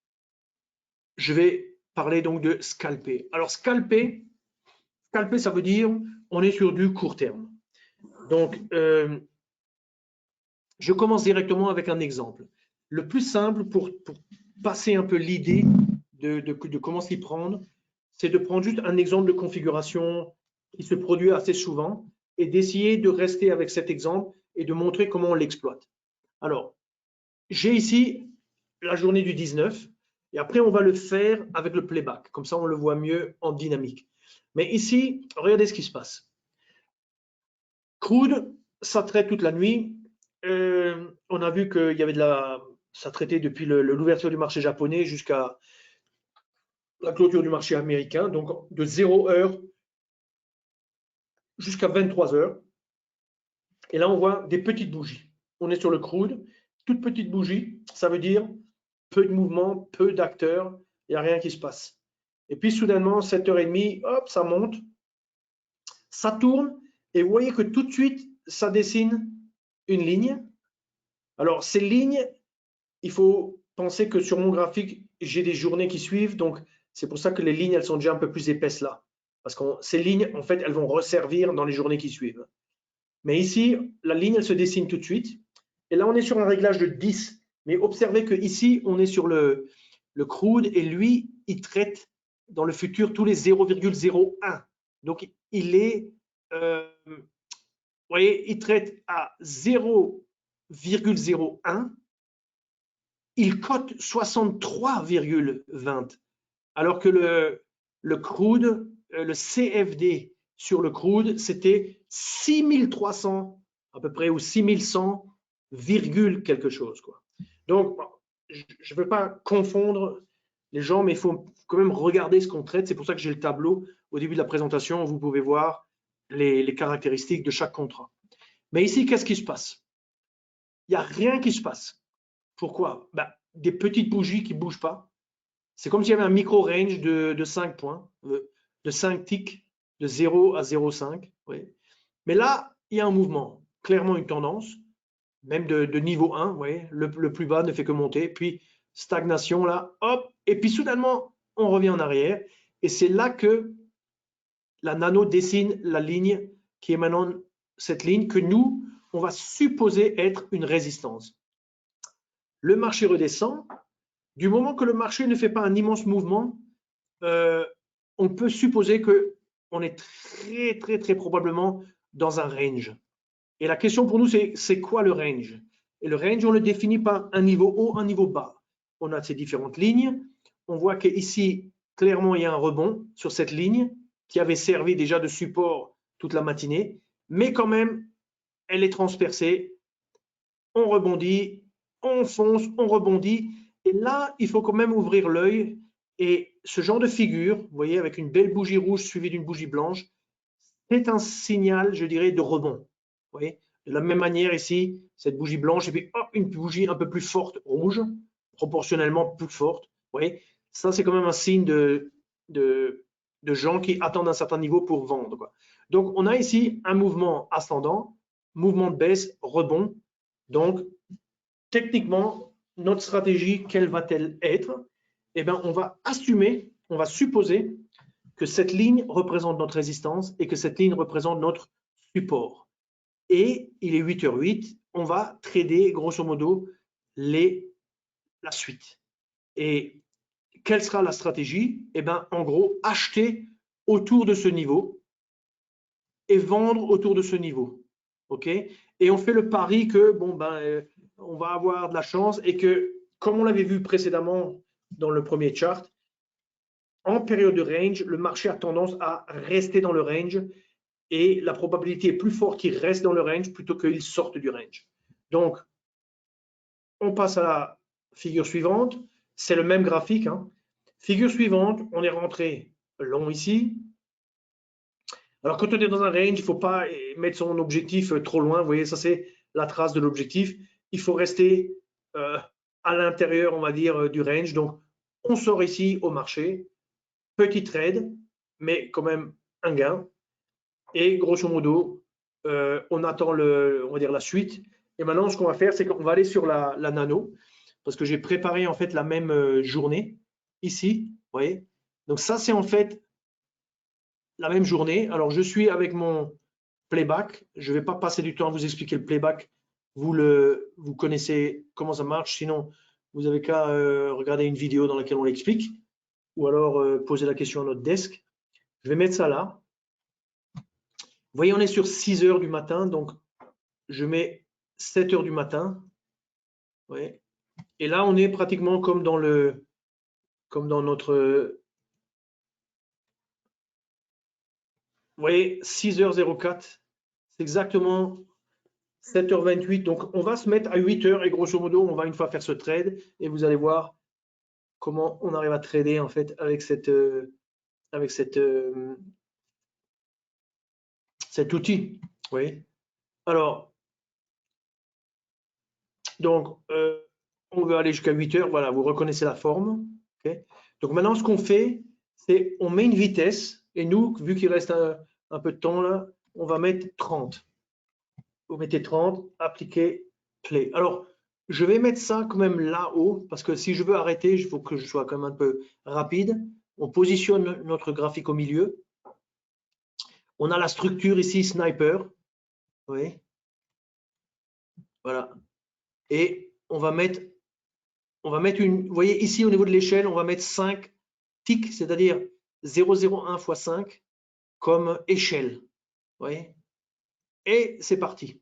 je vais parler donc de scalper. Alors, scalper, ça veut dire on est sur du court terme. Donc, je commence directement avec un exemple. Le plus simple pour passer un peu l'idée de comment s'y prendre, c'est de prendre juste un exemple de configuration qui se produit assez souvent et d'essayer de rester avec cet exemple et de montrer comment on l'exploite. Alors, j'ai ici la journée du 19 et après on va le faire avec le playback. Comme ça, on le voit mieux en dynamique. Mais ici, regardez ce qui se passe. Crude, ça traite toute la nuit. On a vu qu'il y avait ça traitait depuis l'ouverture du marché japonais jusqu'à la clôture du marché américain, donc de 0 heure jusqu'à 23 heures. Et là, on voit des petites bougies. On est sur le crude, toute petite bougie, ça veut dire peu de mouvement, peu d'acteurs, il n'y a rien qui se passe. Et puis soudainement, 7h30, hop, ça monte, ça tourne, et vous voyez que tout de suite, ça dessine une ligne. Alors, ces lignes, il faut penser que sur mon graphique, j'ai des journées qui suivent, donc c'est pour ça que les lignes, elles sont déjà un peu plus épaisses là. Parce que ces lignes, en fait, elles vont resservir dans les journées qui suivent. Mais ici, la ligne, elle se dessine tout de suite. Et là, on est sur un réglage de 10. Mais observez qu'ici, on est sur le crude et lui, il traite dans le futur tous les 0,01. Donc, il est, vous voyez, il traite à 0,01. Il cote 63,20. Alors que le crude, le CFD sur le crude, c'était 6300 à peu près ou 6100, quelque chose, quoi. Donc, je ne veux pas confondre les gens, mais il faut quand même regarder ce qu'on traite. C'est pour ça que j'ai le tableau au début de la présentation. Vous pouvez voir les caractéristiques de chaque contrat. Mais ici, qu'est-ce qui se passe? Il n'y a rien qui se passe. Pourquoi? Ben, des petites bougies qui ne bougent pas. C'est comme s'il y avait un micro-range de 5 points, de 5 ticks, de 0 à 0,5. Oui. Mais là, il y a un mouvement, clairement une tendance, même de niveau 1. Oui. Le plus bas ne fait que monter. Puis stagnation là, hop. Et puis soudainement, on revient en arrière. Et c'est là que la nano dessine la ligne qui est maintenant cette ligne que nous, on va supposer être une résistance. Le marché redescend. Du moment que le marché ne fait pas un immense mouvement, on peut supposer qu'on est très probablement dans un range. Et la question pour nous, c'est quoi le range? Et le range, on le définit par un niveau haut, un niveau bas. On a ces différentes lignes. On voit qu'ici, clairement, il y a un rebond sur cette ligne qui avait servi déjà de support toute la matinée. Mais quand même, elle est transpercée. On rebondit, on fonce, on rebondit. Et là, il faut quand même ouvrir l'œil. Et ce genre de figure, vous voyez, avec une belle bougie rouge suivie d'une bougie blanche, c'est un signal, je dirais, de rebond. Vous voyez, de la même manière ici, cette bougie blanche, et puis hop, une bougie un peu plus forte, rouge, proportionnellement plus forte. Vous voyez, ça, c'est quand même un signe de gens qui attendent un certain niveau pour vendre, quoi. Donc, on a ici un mouvement ascendant, mouvement de baisse, rebond. Donc, techniquement, notre stratégie, quelle va-t-elle être? Eh bien, on va assumer, on va supposer que cette ligne représente notre résistance et que cette ligne représente notre support. Et il est 8h08, on va trader grosso modo la suite. Et quelle sera la stratégie? Eh bien, en gros, acheter autour de ce niveau et vendre autour de ce niveau. OK? Et on fait le pari que, bon, ben, on va avoir de la chance et que, comme on l'avait vu précédemment dans le premier chart, en période de range, le marché a tendance à rester dans le range et la probabilité est plus forte qu'il reste dans le range plutôt qu'il sorte du range. Donc, on passe à la figure suivante. C'est le même graphique, hein. Figure suivante, on est rentré long ici. Alors, quand on est dans un range, il ne faut pas mettre son objectif trop loin. Vous voyez, ça, c'est la trace de l'objectif. Il faut rester à l'intérieur, on va dire, du range. Donc, on sort ici au marché. Petit trade, mais quand même un gain. Et grosso modo, on attend on va dire la suite. Et maintenant, ce qu'on va faire, c'est qu'on va aller sur la nano, parce que j'ai préparé en fait la même journée ici. Vous voyez. Donc ça, c'est en fait la même journée. Alors, je suis avec mon playback. Je ne vais pas passer du temps à vous expliquer le playback. Vous connaissez comment ça marche. Sinon, vous n'avez qu'à regarder une vidéo dans laquelle on l'explique, ou alors poser la question à notre desk. Je vais mettre ça là. Vous voyez, on est sur 6 heures du matin, donc je mets 7 heures du matin. Ouais. Et là, on est pratiquement comme dans notre. Vous voyez, 6h04, c'est exactement 7h28. Donc, on va se mettre à 8 heures et grosso modo, on va une fois faire ce trade et vous allez voir comment on arrive à trader en fait avec cet outil. Vous voyez. Alors, donc, on veut aller jusqu'à 8 heures. Voilà, vous reconnaissez la forme. Okay. Donc, maintenant, ce qu'on fait, c'est on met une vitesse. Et nous, vu qu'il reste un peu de temps là, on va mettre 30. Vous mettez 30, appliquez, play. Alors, je vais mettre ça quand même là-haut, parce que si je veux arrêter, il faut que je sois quand même un peu rapide. On positionne notre graphique au milieu. On a la structure ici, sniper. Oui. Voilà. Et on va mettre une, vous voyez ici au niveau de l'échelle, on va mettre 5 ticks, c'est-à-dire 0,01 x 5 comme échelle. Vous voyez. Et c'est parti.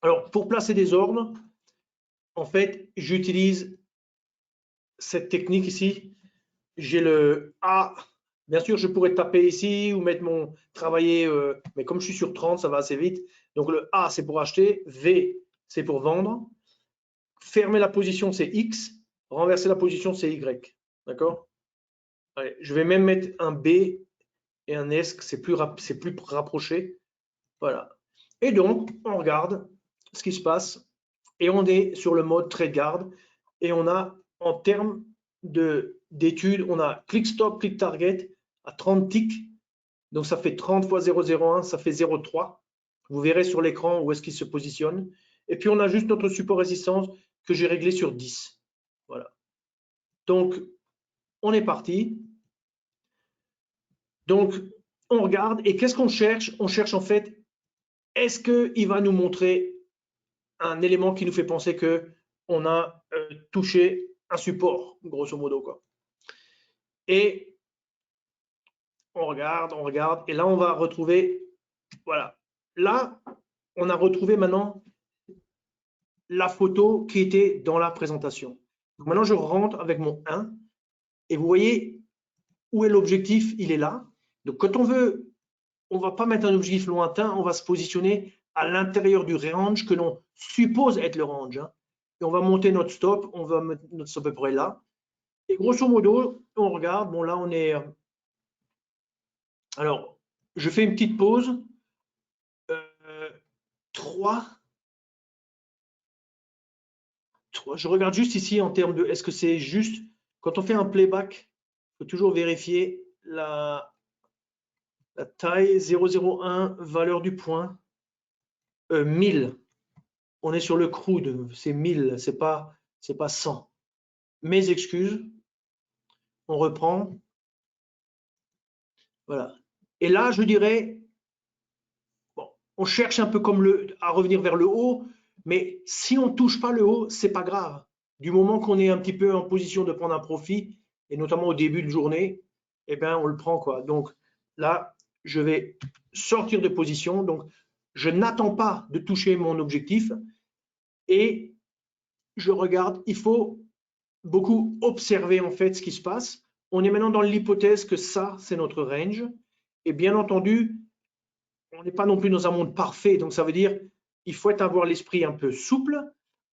Alors, pour placer des ordres, en fait, j'utilise cette technique ici. J'ai le A. Bien sûr, je pourrais taper ici ou mettre travailler, mais comme je suis sur 30, ça va assez vite. Donc, le A, c'est pour acheter. V, c'est pour vendre. fermer la position, c'est X. Renverser la position, c'est Y. D'accord? Allez, je vais même mettre un B et un S, c'est plus rapproché. Voilà. Et donc, on regarde ce qui se passe et on est sur le mode trade guard et on a, en termes d'études, on a click stop, click target à 30 ticks. Donc, ça fait 30 fois 0,01, ça fait 0,3. Vous verrez sur l'écran où est-ce qu'il se positionne. Et puis, on a juste notre support résistance que j'ai réglé sur 10. Voilà. Donc, on est parti. Donc, on regarde et qu'est-ce qu'on cherche? On cherche en fait, est-ce qu'il va nous montrer un élément qui nous fait penser qu'on a touché un support, grosso modo, quoi. Et on regarde, et là, on va retrouver, voilà. Là, on a retrouvé maintenant la photo qui était dans la présentation. Donc maintenant, je rentre avec mon 1 et vous voyez où est l'objectif, il est là. Donc, quand on veut, on ne va pas mettre un objectif lointain, on va se positionner à l'intérieur du range que l'on suppose être le range. Hein. Et on va monter notre stop, on va mettre notre stop à peu près là. Et grosso modo, on regarde, bon là on est... Alors, je fais une petite pause. 3. Je regarde juste ici en termes de... Est-ce que c'est juste... Quand on fait un playback, il faut toujours vérifier la taille 0,01, valeur du point, 1000. On est sur le crude, c'est 1000, c'est pas 100. Mes excuses. On reprend. Voilà. Et là, je dirais, bon, on cherche un peu comme à revenir vers le haut, mais si on ne touche pas le haut, c'est pas grave. Du moment qu'on est un petit peu en position de prendre un profit, et notamment au début de journée, eh bien, on le prend, quoi. Donc là, je vais sortir de position. Donc, je n'attends pas de toucher mon objectif et je regarde. Il faut beaucoup observer en fait ce qui se passe. On est maintenant dans l'hypothèse que ça, c'est notre range. Et bien entendu, on n'est pas non plus dans un monde parfait. Donc, ça veut dire il faut avoir l'esprit un peu souple.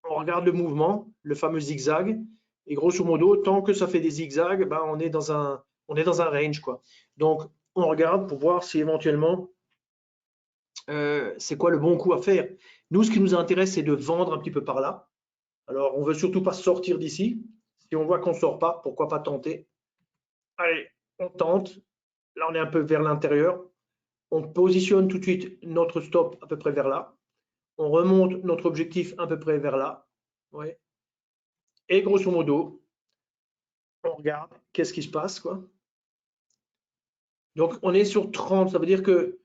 On regarde le mouvement, le fameux zigzag. Et grosso modo, tant que ça fait des zigzags, ben, on est dans un range, quoi. Donc, on regarde pour voir si éventuellement, c'est quoi le bon coup à faire. Nous, ce qui nous intéresse, c'est de vendre un petit peu par là. Alors, on ne veut surtout pas sortir d'ici. Si on voit qu'on ne sort pas, pourquoi pas tenter? Allez, on tente. Là, on est un peu vers l'intérieur. On positionne tout de suite notre stop à peu près vers là. On remonte notre objectif à peu près vers là. Ouais. Et grosso modo, on regarde qu'est-ce qui se passe, quoi. Donc, on est sur 30. Ça veut dire que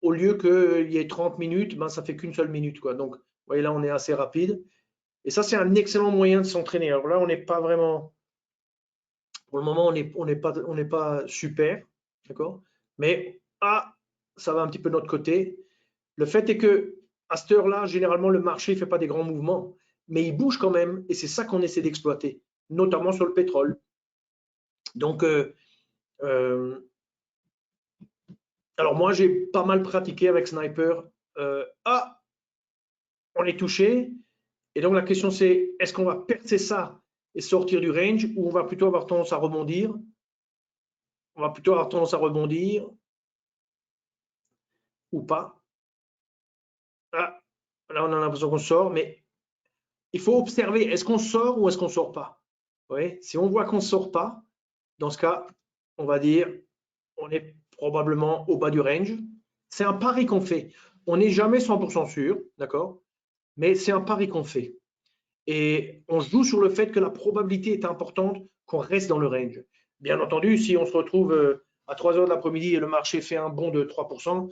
au lieu qu'il y ait 30 minutes, ben, ça fait qu'une seule minute, quoi. Donc, vous voyez, là, on est assez rapide. Et ça, c'est un excellent moyen de s'entraîner. Alors là, on n'est pas vraiment... Pour le moment, on n'est pas super, d'accord? Mais ça va un petit peu de notre côté. Le fait est que à cette heure-là, généralement, le marché ne fait pas des grands mouvements, mais il bouge quand même, et c'est ça qu'on essaie d'exploiter, notamment sur le pétrole. Donc, alors moi, j'ai pas mal pratiqué avec Sniper. On est touché, et donc la question c'est, est-ce qu'on va percer ça et sortir du range, ou on va plutôt avoir tendance à rebondir? On va plutôt avoir tendance à rebondir ou pas. Là, on a l'impression qu'on sort, mais il faut observer, est-ce qu'on sort ou est-ce qu'on ne sort pas? Oui, si on voit qu'on ne sort pas, dans ce cas, on va dire on est probablement au bas du range. C'est un pari qu'on fait. On n'est jamais 100% sûr, d'accord? Mais c'est un pari qu'on fait. Et on joue sur le fait que la probabilité est importante qu'on reste dans le range. Bien entendu, si on se retrouve à 3 heures de l'après-midi et le marché fait un bond de 3%,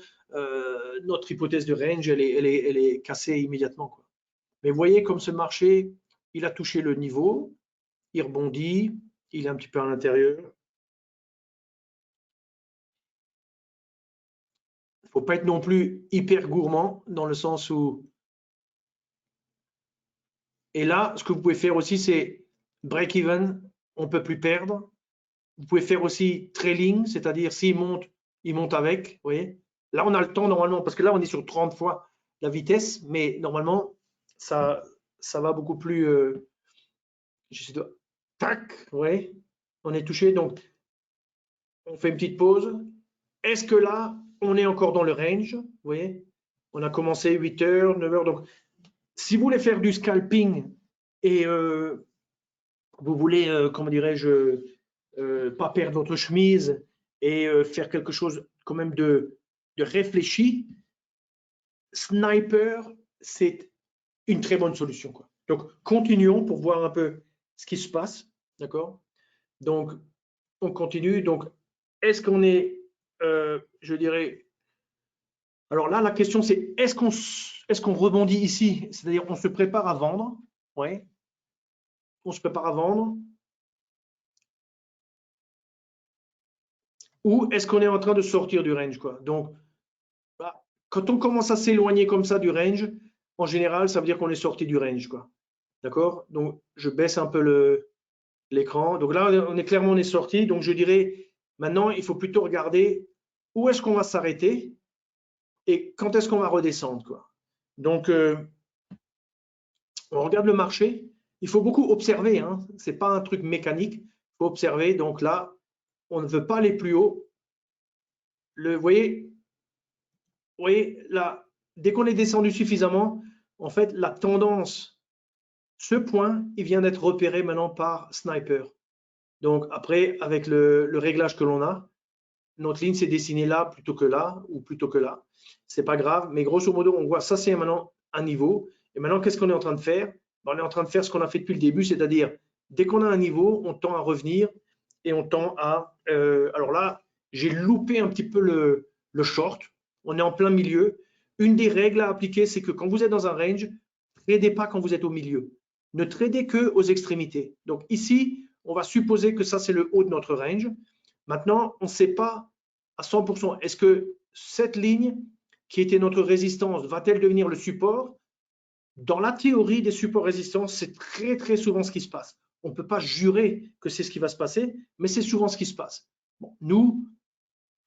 notre hypothèse de range, elle est cassée immédiatement, quoi. Mais vous voyez comme ce marché, il a touché le niveau, il rebondit, il est un petit peu à l'intérieur. Il ne faut pas être non plus hyper gourmand dans le sens où... Et là, ce que vous pouvez faire aussi, c'est break-even, on ne peut plus perdre. Vous pouvez faire aussi trailing, c'est-à-dire s'il monte, il monte avec. Vous voyez, là, on a le temps normalement, parce que là, on est sur 30 fois la vitesse, mais normalement, ça ça va beaucoup plus. J'essaie de. Tac, ouais, on est touché. Donc, on fait une petite pause. Est-ce que là, on est encore dans le range? Vous voyez, on a commencé 8 heures, 9 heures. Donc, si vous voulez faire du scalping et vous voulez, comment dirais-je, pas perdre votre chemise et faire quelque chose quand même de réfléchi, Sniper, c'est une très bonne solution, quoi. Donc, continuons pour voir un peu ce qui se passe, d'accord? Donc, on continue. Donc, est-ce qu'on est, je dirais, alors là, la question c'est est-ce qu'on rebondit ici? C'est-à-dire, on se prépare à vendre, ouais, on se prépare à vendre, ou est-ce qu'on est en train de sortir du range, quoi? Donc, bah, quand on commence à s'éloigner comme ça du range, en général, ça veut dire qu'on est sorti du range, quoi. D'accord? Donc, je baisse un peu l'écran. Donc là, on est sorti. Donc, je dirais, maintenant, il faut plutôt regarder où est-ce qu'on va s'arrêter et quand est-ce qu'on va redescendre, quoi. Donc, on regarde le marché. Il faut beaucoup observer, hein. Ce n'est pas un truc mécanique. Il faut observer. Donc là, on ne veut pas aller plus haut. Vous voyez, là, dès qu'on est descendu suffisamment, en fait, la tendance, ce point, il vient d'être repéré maintenant par Sniper. Donc après, avec le réglage que l'on a, notre ligne s'est dessinée là plutôt que là ou plutôt que là. C'est pas grave, mais grosso modo, on voit ça, c'est maintenant un niveau. Et maintenant, qu'est-ce qu'on est en train de faire? On est en train de faire ce qu'on a fait depuis le début, c'est-à-dire dès qu'on a un niveau, on tend à revenir et on tend à. Alors là, j'ai loupé un petit peu le short. On est en plein milieu. Une des règles à appliquer, c'est que quand vous êtes dans un range, ne tradez pas quand vous êtes au milieu. Ne tradez que aux extrémités. Donc ici, on va supposer que ça, c'est le haut de notre range. Maintenant, on ne sait pas à 100%, est-ce que cette ligne qui était notre résistance va-t-elle devenir le support? Dans la théorie des supports résistances, c'est très très souvent ce qui se passe. On ne peut pas jurer que c'est ce qui va se passer, mais c'est souvent ce qui se passe. Bon, nous,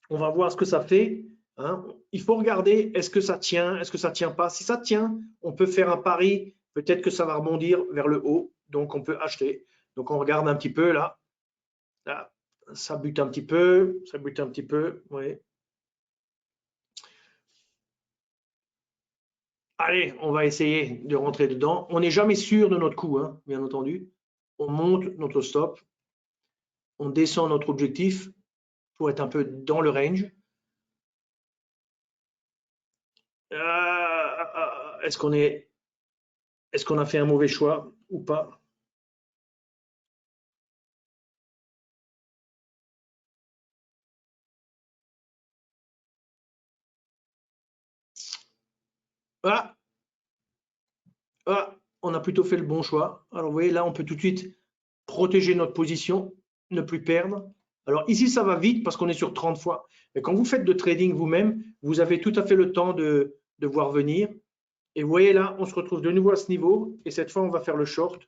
on va voir ce que ça fait. Hein. Il faut regarder, est-ce que ça tient, est-ce que ça ne tient pas. Si ça tient, on peut faire un pari, peut-être que ça va rebondir vers le haut, donc on peut acheter. Donc on regarde un petit peu là. Là, ça bute un petit peu, ça bute un petit peu, oui. Allez, on va essayer de rentrer dedans. On n'est jamais sûr de notre coup, hein, bien entendu. On monte notre stop, on descend notre objectif pour être un peu dans le range. Est-ce qu'on a fait un mauvais choix ou pas? Ah, on a plutôt fait le bon choix. Alors, vous voyez, là, on peut tout de suite protéger notre position, ne plus perdre. Alors, ici, ça va vite parce qu'on est sur 30 fois. Mais quand vous faites de trading vous-même, vous avez tout à fait le temps de voir venir. Et vous voyez là, on se retrouve de nouveau à ce niveau. Et cette fois, on va faire le short.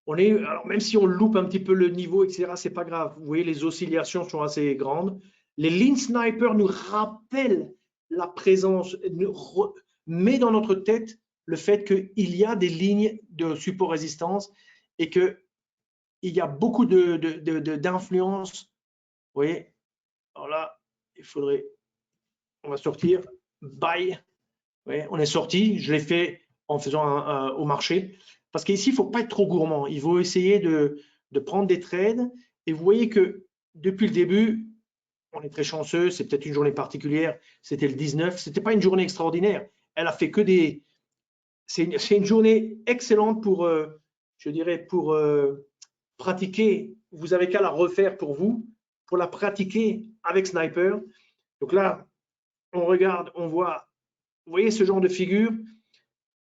Alors même si on loupe un petit peu le niveau, etc., c'est pas grave. Vous voyez, les oscillations sont assez grandes. Les lignes sniper nous rappellent la présence, met dans notre tête le fait qu'il y a des lignes de support résistance et qu'il y a beaucoup d'influence. Vous voyez, alors là, on va sortir, buy. Ouais, on est sorti, je l'ai fait en faisant au marché. Parce qu'ici, il ne faut pas être trop gourmand. Il faut essayer de prendre des trades. Et vous voyez que depuis le début, on est très chanceux. C'est peut-être une journée particulière. C'était le 19. Ce n'était pas une journée extraordinaire. Elle a fait que des. C'est une journée excellente pour, je dirais, pour pratiquer. Vous n'avez qu'à la refaire pour vous, pour la pratiquer avec Sniper. Donc là, on regarde, on voit. Vous voyez ce genre de figure?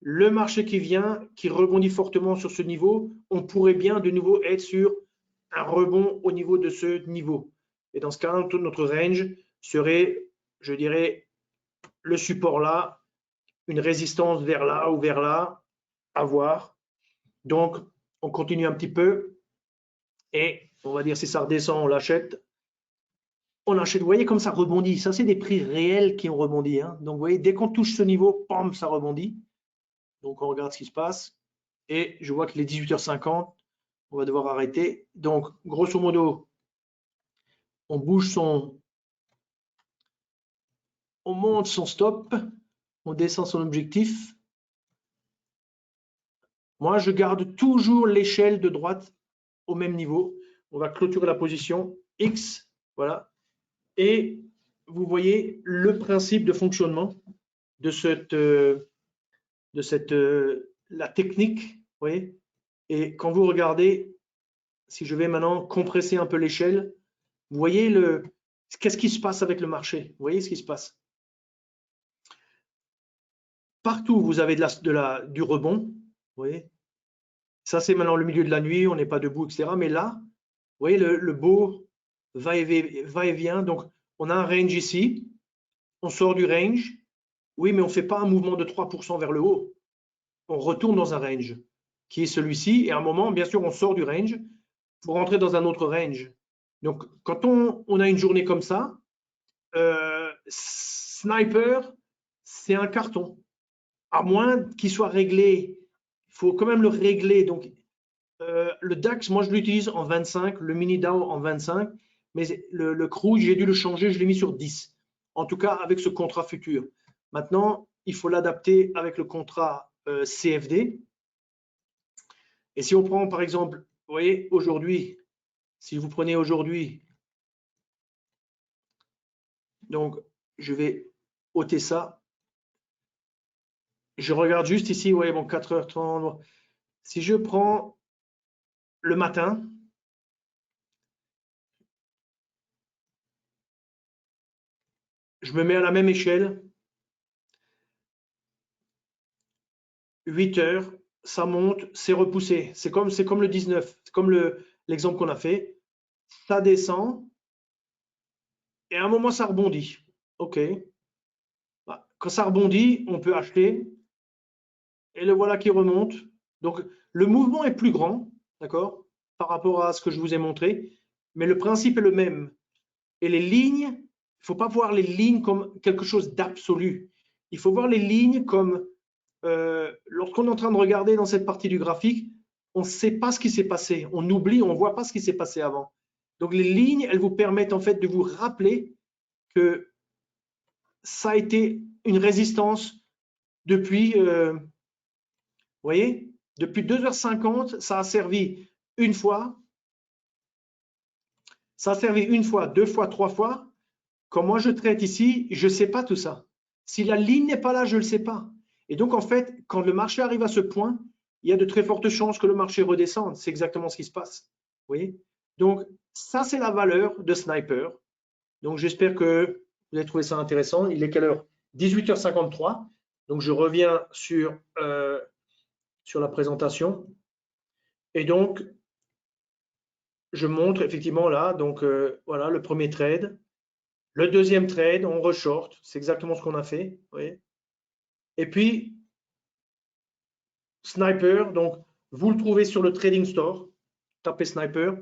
Le marché qui vient, qui rebondit fortement sur ce niveau, on pourrait bien de nouveau être sur un rebond au niveau de ce niveau. Et dans ce cas, notre range serait, je dirais, le support là, une résistance vers là ou vers là, à voir. Donc, on continue un petit peu et on va dire si ça redescend, on l'achète. on achète. Vous voyez comme ça rebondit. Ça, c'est des prix réels qui ont rebondi. Hein. Donc, vous voyez, dès qu'on touche ce niveau, pam, ça rebondit. Donc, on regarde ce qui se passe. Et je vois qu'il est 18h50. On va devoir arrêter. Donc, grosso modo, on bouge on monte son stop, on descend son objectif. Moi, je garde toujours l'échelle de droite au même niveau. On va clôturer la position X, voilà. Et vous voyez le principe de fonctionnement de la technique, vous voyez. Et quand vous regardez, si je vais maintenant compresser un peu l'échelle, vous voyez qu'est-ce qui se passe avec le marché. Vous voyez ce qui se passe. Partout, vous avez du rebond, vous voyez. Ça, c'est maintenant le milieu de la nuit, on n'est pas debout, etc. Mais là, vous voyez, le beau va et vient. Donc, on a un range ici. On sort du range. Oui, mais on ne fait pas un mouvement de 3% vers le haut. On retourne dans un range qui est celui-ci. Et à un moment, bien sûr, on sort du range pour rentrer dans un autre range. Donc, quand on a une journée comme ça, Sniper, c'est un carton. À moins qu'il soit réglé, il faut quand même le régler. Donc, le DAX, moi, je l'utilise en 25, le mini DAO en 25, mais le crude, j'ai dû le changer, je l'ai mis sur 10. En tout cas, avec ce contrat futur. Maintenant, il faut l'adapter avec le contrat CFD. Et si on prend, par exemple, vous voyez, aujourd'hui, si vous prenez aujourd'hui, donc, je vais ôter ça. Je regarde juste ici, ouais, bon, 4h30. Si je prends le matin, je me mets à la même échelle, 8 heures, ça monte, c'est repoussé. C'est comme le 19, c'est comme l'exemple qu'on a fait. Ça descend et à un moment, ça rebondit. OK. Quand ça rebondit, on peut acheter et le voilà qui remonte. Donc, le mouvement est plus grand, d'accord, par rapport à ce que je vous ai montré, mais le principe est le même. Et les lignes, il ne faut pas voir les lignes comme quelque chose d'absolu. Il faut voir les lignes comme, lorsqu'on est en train de regarder dans cette partie du graphique, on ne sait pas ce qui s'est passé. On oublie, on ne voit pas ce qui s'est passé avant. Donc les lignes, elles vous permettent en fait de vous rappeler que ça a été une résistance depuis, vous voyez, depuis 2h50, ça a servi une fois, ça a servi une fois, 2 fois, 3 fois. Quand moi je traite ici, je ne sais pas tout ça. Si la ligne n'est pas là, je ne le sais pas. Et donc, en fait, quand le marché arrive à ce point, il y a de très fortes chances que le marché redescende. C'est exactement ce qui se passe. Vous voyez? Donc, ça, c'est la valeur de Sniper. Donc, j'espère que vous avez trouvé ça intéressant. Il est quelle heure? 18h53. Donc, je reviens sur la présentation. Et donc, je montre effectivement là, donc voilà, le premier trade. Le deuxième trade, on reshort. C'est exactement ce qu'on a fait. Vous voyez? Et puis, Sniper, donc vous le trouvez sur le Trading Store. Tapez Sniper.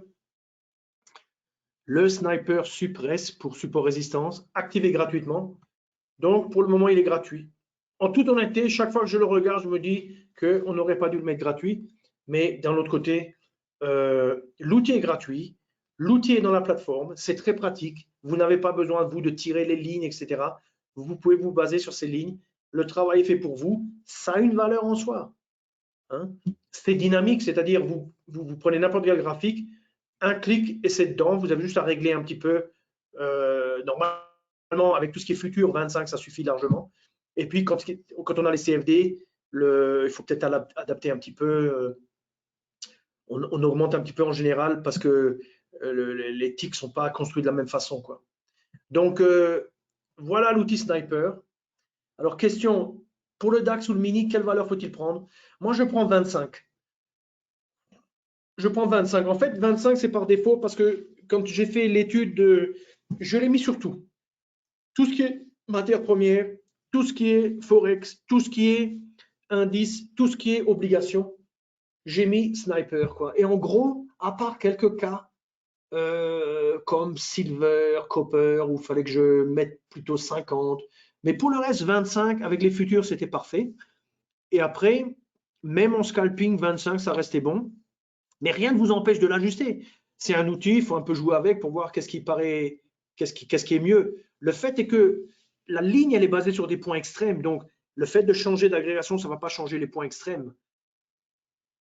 Le Sniper suppresse pour support résistance, activé gratuitement. Donc, pour le moment, il est gratuit. En toute honnêteté, chaque fois que je le regarde, je me dis qu'on n'aurait pas dû le mettre gratuit. Mais d'un autre côté, l'outil est gratuit. L'outil est dans la plateforme. C'est très pratique. Vous n'avez pas besoin, vous, de tirer les lignes, etc. Vous pouvez vous baser sur ces lignes. Le travail est fait pour vous. Ça a une valeur en soi. Hein. C'est dynamique, c'est-à-dire vous prenez n'importe quel graphique, un clic et c'est dedans. Vous avez juste à régler un petit peu. Normalement, avec tout ce qui est futur, 25, ça suffit largement. Et puis, quand on a les CFD, il faut peut-être adapter un petit peu. On augmente un petit peu en général parce que les ticks ne sont pas construits de la même façon, quoi. Donc, voilà l'outil Sniper. Alors, question, pour le DAX ou le mini, quelle valeur faut-il prendre? Moi, je prends 25. Je prends 25. En fait, 25, c'est par défaut parce que quand j'ai fait l'étude, je l'ai mis sur tout. Tout ce qui est matière première, tout ce qui est Forex, tout ce qui est indice, tout ce qui est obligation, j'ai mis Sniper, quoi. Et en gros, à part quelques cas, comme silver, copper, où il fallait que je mette plutôt 50. Mais pour le reste, 25, avec les futurs, c'était parfait. Et après, même en scalping, 25, ça restait bon. Mais rien ne vous empêche de l'ajuster. C'est un outil, il faut un peu jouer avec pour voir qu'est-ce qui paraît, qu'est-ce qui est mieux. Le fait est que la ligne, elle est basée sur des points extrêmes. Donc, le fait de changer d'agrégation, ça ne va pas changer les points extrêmes.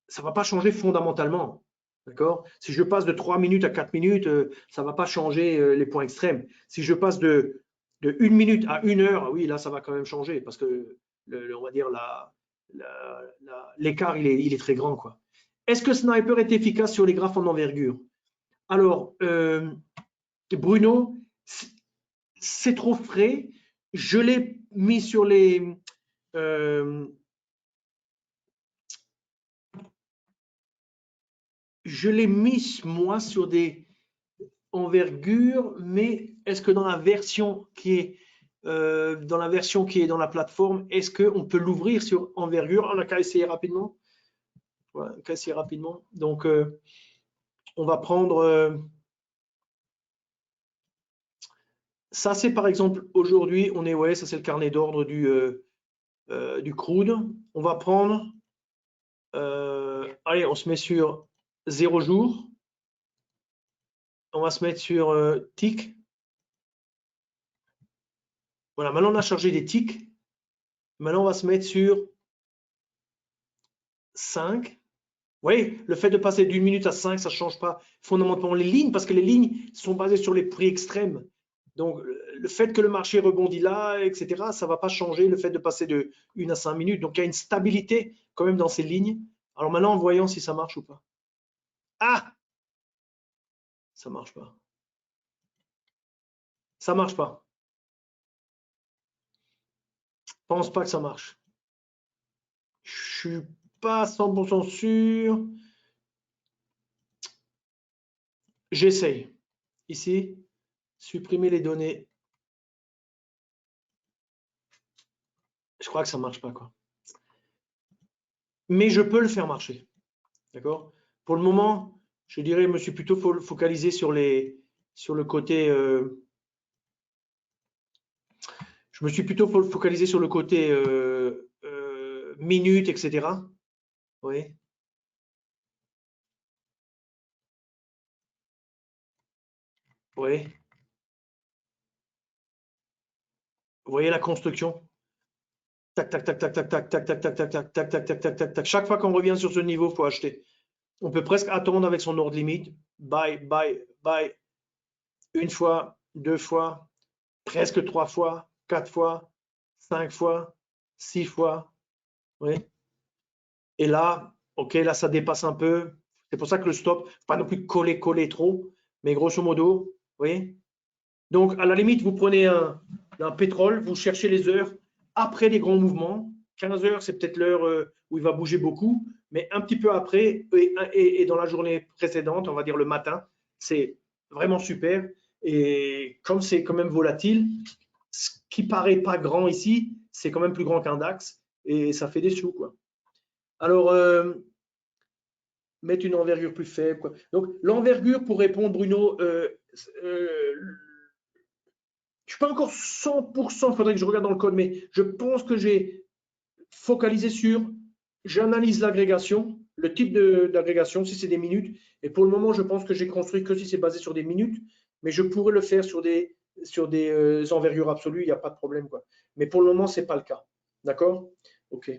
Ça ne va pas changer fondamentalement. D'accord? Si je passe de 3 minutes à 4 minutes, ça ne va pas changer les points extrêmes. Si je passe de 1 minute à 1 heure, oui, là, ça va quand même changer parce que, on va dire, l'écart, il est très grand, quoi. Est-ce que Sniper est efficace sur les graphes en envergure? Alors, Bruno, c'est trop frais. Je l'ai mis sur les... je l'ai mis, moi, sur des envergures, mais est-ce que dans la version qui est dans la plateforme, est-ce qu'on peut l'ouvrir sur envergure? On a qu'à essayer rapidement. Voilà, qu'à essayer rapidement. Donc, on va prendre... ça, c'est par exemple, aujourd'hui, on est, ouais, ça c'est le carnet d'ordre du crude. On va prendre, allez, on se met sur 0 jour. On va se mettre sur tick. Voilà, maintenant on a chargé des ticks. Maintenant, on va se mettre sur 5. Vous voyez, le fait de passer d'1 minute à 5, ça ne change pas fondamentalement les lignes parce que les lignes sont basées sur les prix extrêmes. Donc, le fait que le marché rebondit là, etc., ça ne va pas changer le fait de passer de 1 à 5 minutes. Donc, il y a une stabilité quand même dans ces lignes. Alors maintenant, en voyant si ça marche ou pas. Ah! Ça marche pas. Ça marche pas. Je pense pas que ça marche. Je suis pas 100% sûr. J'essaye. Ici, supprimer les données. Je crois que ça marche pas, quoi. Mais je peux le faire marcher. D'accord? Pour le moment, je dirais, je me suis plutôt focalisé sur le côté. Je me suis plutôt focalisé sur le côté minutes, etc. Oui. Oui. Vous voyez la construction? Tac, tac, tac, tac, tac, tac, tac, tac, tac, tac, tac, tac, tac, tac, tac, tac, tac. Chaque fois qu'on revient sur ce niveau, il faut acheter. On peut presque attendre avec son ordre limite. Buy, buy, buy. Une fois, 2 fois, presque 3 fois, 4 fois, 5 fois, 6 fois. Oui. Et là, ok, là, ça dépasse un peu. C'est pour ça que le stop, pas non plus coller trop, mais grosso modo, vous voyez. Donc, à la limite, vous prenez un pétrole, vous cherchez les heures après les grands mouvements. 15 heures, c'est peut-être l'heure où il va bouger beaucoup, mais un petit peu après et dans la journée précédente, on va dire le matin, c'est vraiment super. Et comme c'est quand même volatile, ce qui paraît pas grand ici, c'est quand même plus grand qu'un DAX et ça fait des sous, quoi. Alors, mettre une envergure plus faible, quoi. Donc, l'envergure, pour répondre, Bruno, je suis pas encore 100%, il faudrait que je regarde dans le code, mais je pense que j'ai focalisé sur, j'analyse l'agrégation, le type d'agrégation, si c'est des minutes, et pour le moment, je pense que j'ai construit que si c'est basé sur des minutes, mais je pourrais le faire sur des envergures absolues, il n'y a pas de problème, quoi. Mais pour le moment, ce n'est pas le cas. D'accord? OK.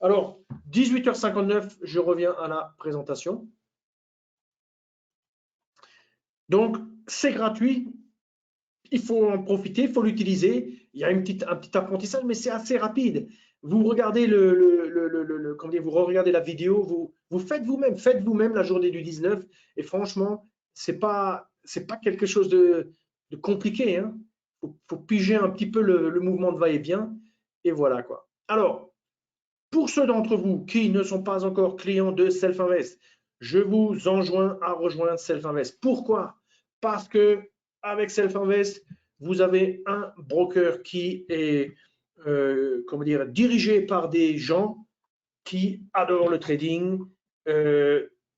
Alors, 18h59, je reviens à la présentation. Donc, c'est gratuit. Il faut en profiter, il faut l'utiliser. Il y a un petit apprentissage, mais c'est assez rapide. Vous regardez comment dire, vous regardez la vidéo, vous faites vous-même la journée du 19. Et franchement, c'est pas quelque chose de compliqué. Hein. Faut piger un petit peu le mouvement de va-et-vient. Et voilà quoi. Alors, pour ceux d'entre vous qui ne sont pas encore clients de Self-Invest, je vous enjoins à rejoindre Self-Invest. Pourquoi? Parce que avec Self-Invest, vous avez un broker qui est comment dire, dirigé par des gens qui adorent le trading,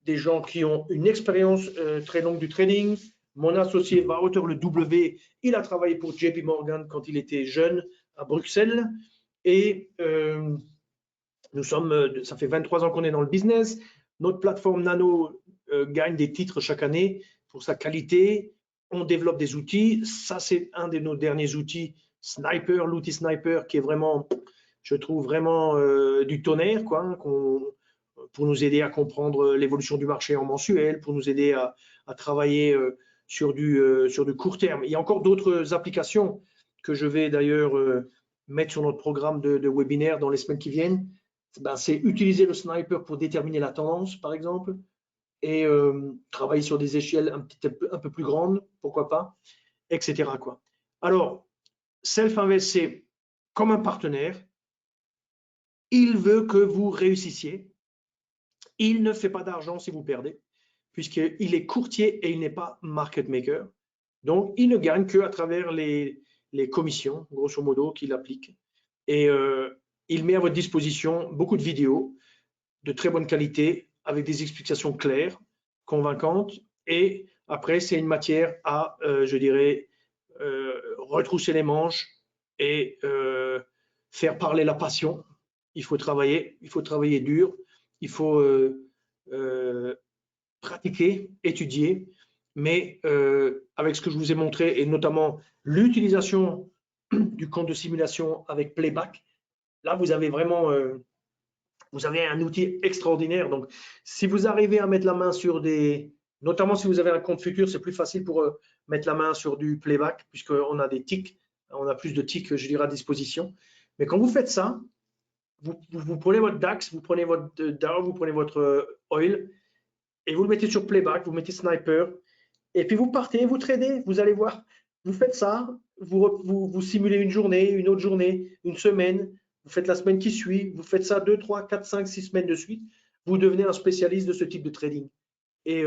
des gens qui ont une expérience très longue du trading. Mon associé Wouter Le W, il a travaillé pour JP Morgan quand il était jeune à Bruxelles. Et ça fait 23 ans qu'on est dans le business. Notre plateforme Nano gagne des titres chaque année pour sa qualité. On développe des outils. Ça, c'est un de nos derniers outils, Sniper, l'outil Sniper, qui est vraiment, je trouve, vraiment du tonnerre, quoi, hein, pour nous aider à comprendre l'évolution du marché en mensuel, pour nous aider à travailler sur du court terme. Il y a encore d'autres applications que je vais d'ailleurs mettre sur notre programme de webinaire dans les semaines qui viennent. Ben, c'est utiliser le sniper pour déterminer la tendance, par exemple, et travailler sur des échelles un peu plus grandes, pourquoi pas, etc., quoi. Alors, Self-Invest, c'est comme un partenaire. Il veut que vous réussissiez. Il ne fait pas d'argent si vous perdez, puisqu'il est courtier et il n'est pas market maker. Donc, il ne gagne qu'à travers les commissions, grosso modo, qu'il applique. Et il met à votre disposition beaucoup de vidéos de très bonne qualité, avec des explications claires, convaincantes. Et après, c'est une matière à, je dirais, retrousser les manches et faire parler la passion. Il faut travailler dur, il faut pratiquer, étudier, mais avec ce que je vous ai montré, et notamment l'utilisation du compte de simulation avec Playback, là, vous avez vraiment vous avez un outil extraordinaire. Donc, si vous arrivez à mettre la main sur notamment si vous avez un compte futur, c'est plus facile pour mettre la main sur du Playback, puisqu'on a des ticks, on a plus de ticks, je dirais, à disposition. Mais quand vous faites ça, vous prenez votre DAX, vous prenez votre DAO, vous prenez votre Oil, et vous le mettez sur Playback, vous mettez Sniper, et puis vous partez, vous tradez, vous allez voir, vous faites ça, vous simulez une journée, une autre journée, une semaine, vous faites la semaine qui suit, vous faites ça 2, 3, 4, 5, 6 semaines de suite, vous devenez un spécialiste de ce type de trading. Et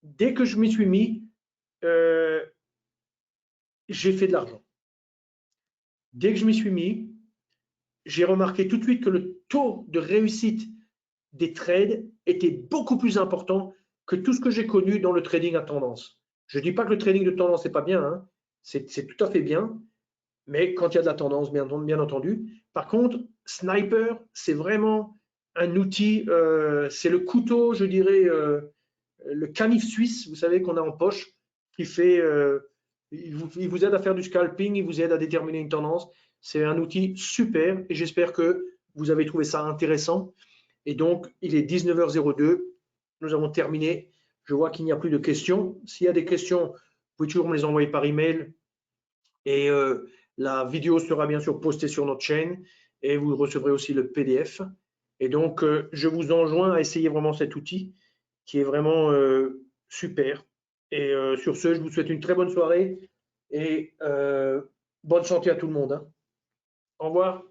dès que je m'y suis mis, j'ai fait de l'argent. Dès que je m'y suis mis, j'ai remarqué tout de suite que le taux de réussite des trades était beaucoup plus important que tout ce que j'ai connu dans le trading à tendance. Je ne dis pas que le trading de tendance n'est pas bien, hein. C'est tout à fait bien, mais quand il y a de la tendance, bien entendu. Par contre, Sniper, c'est vraiment un outil, c'est le couteau, je dirais, le canif suisse, vous savez, qu'on a en poche, qui fait, il vous aide à faire du scalping, il vous aide à déterminer une tendance. C'est un outil super et j'espère que vous avez trouvé ça intéressant. Et donc, il est 19h02. Nous avons terminé. Je vois qu'il n'y a plus de questions. S'il y a des questions, vous pouvez toujours me les envoyer par email. Et la vidéo sera bien sûr postée sur notre chaîne et vous recevrez aussi le PDF. Et donc, je vous enjoins à essayer vraiment cet outil qui est vraiment super. Et sur ce, je vous souhaite une très bonne soirée et bonne santé à tout le monde, hein. Au revoir.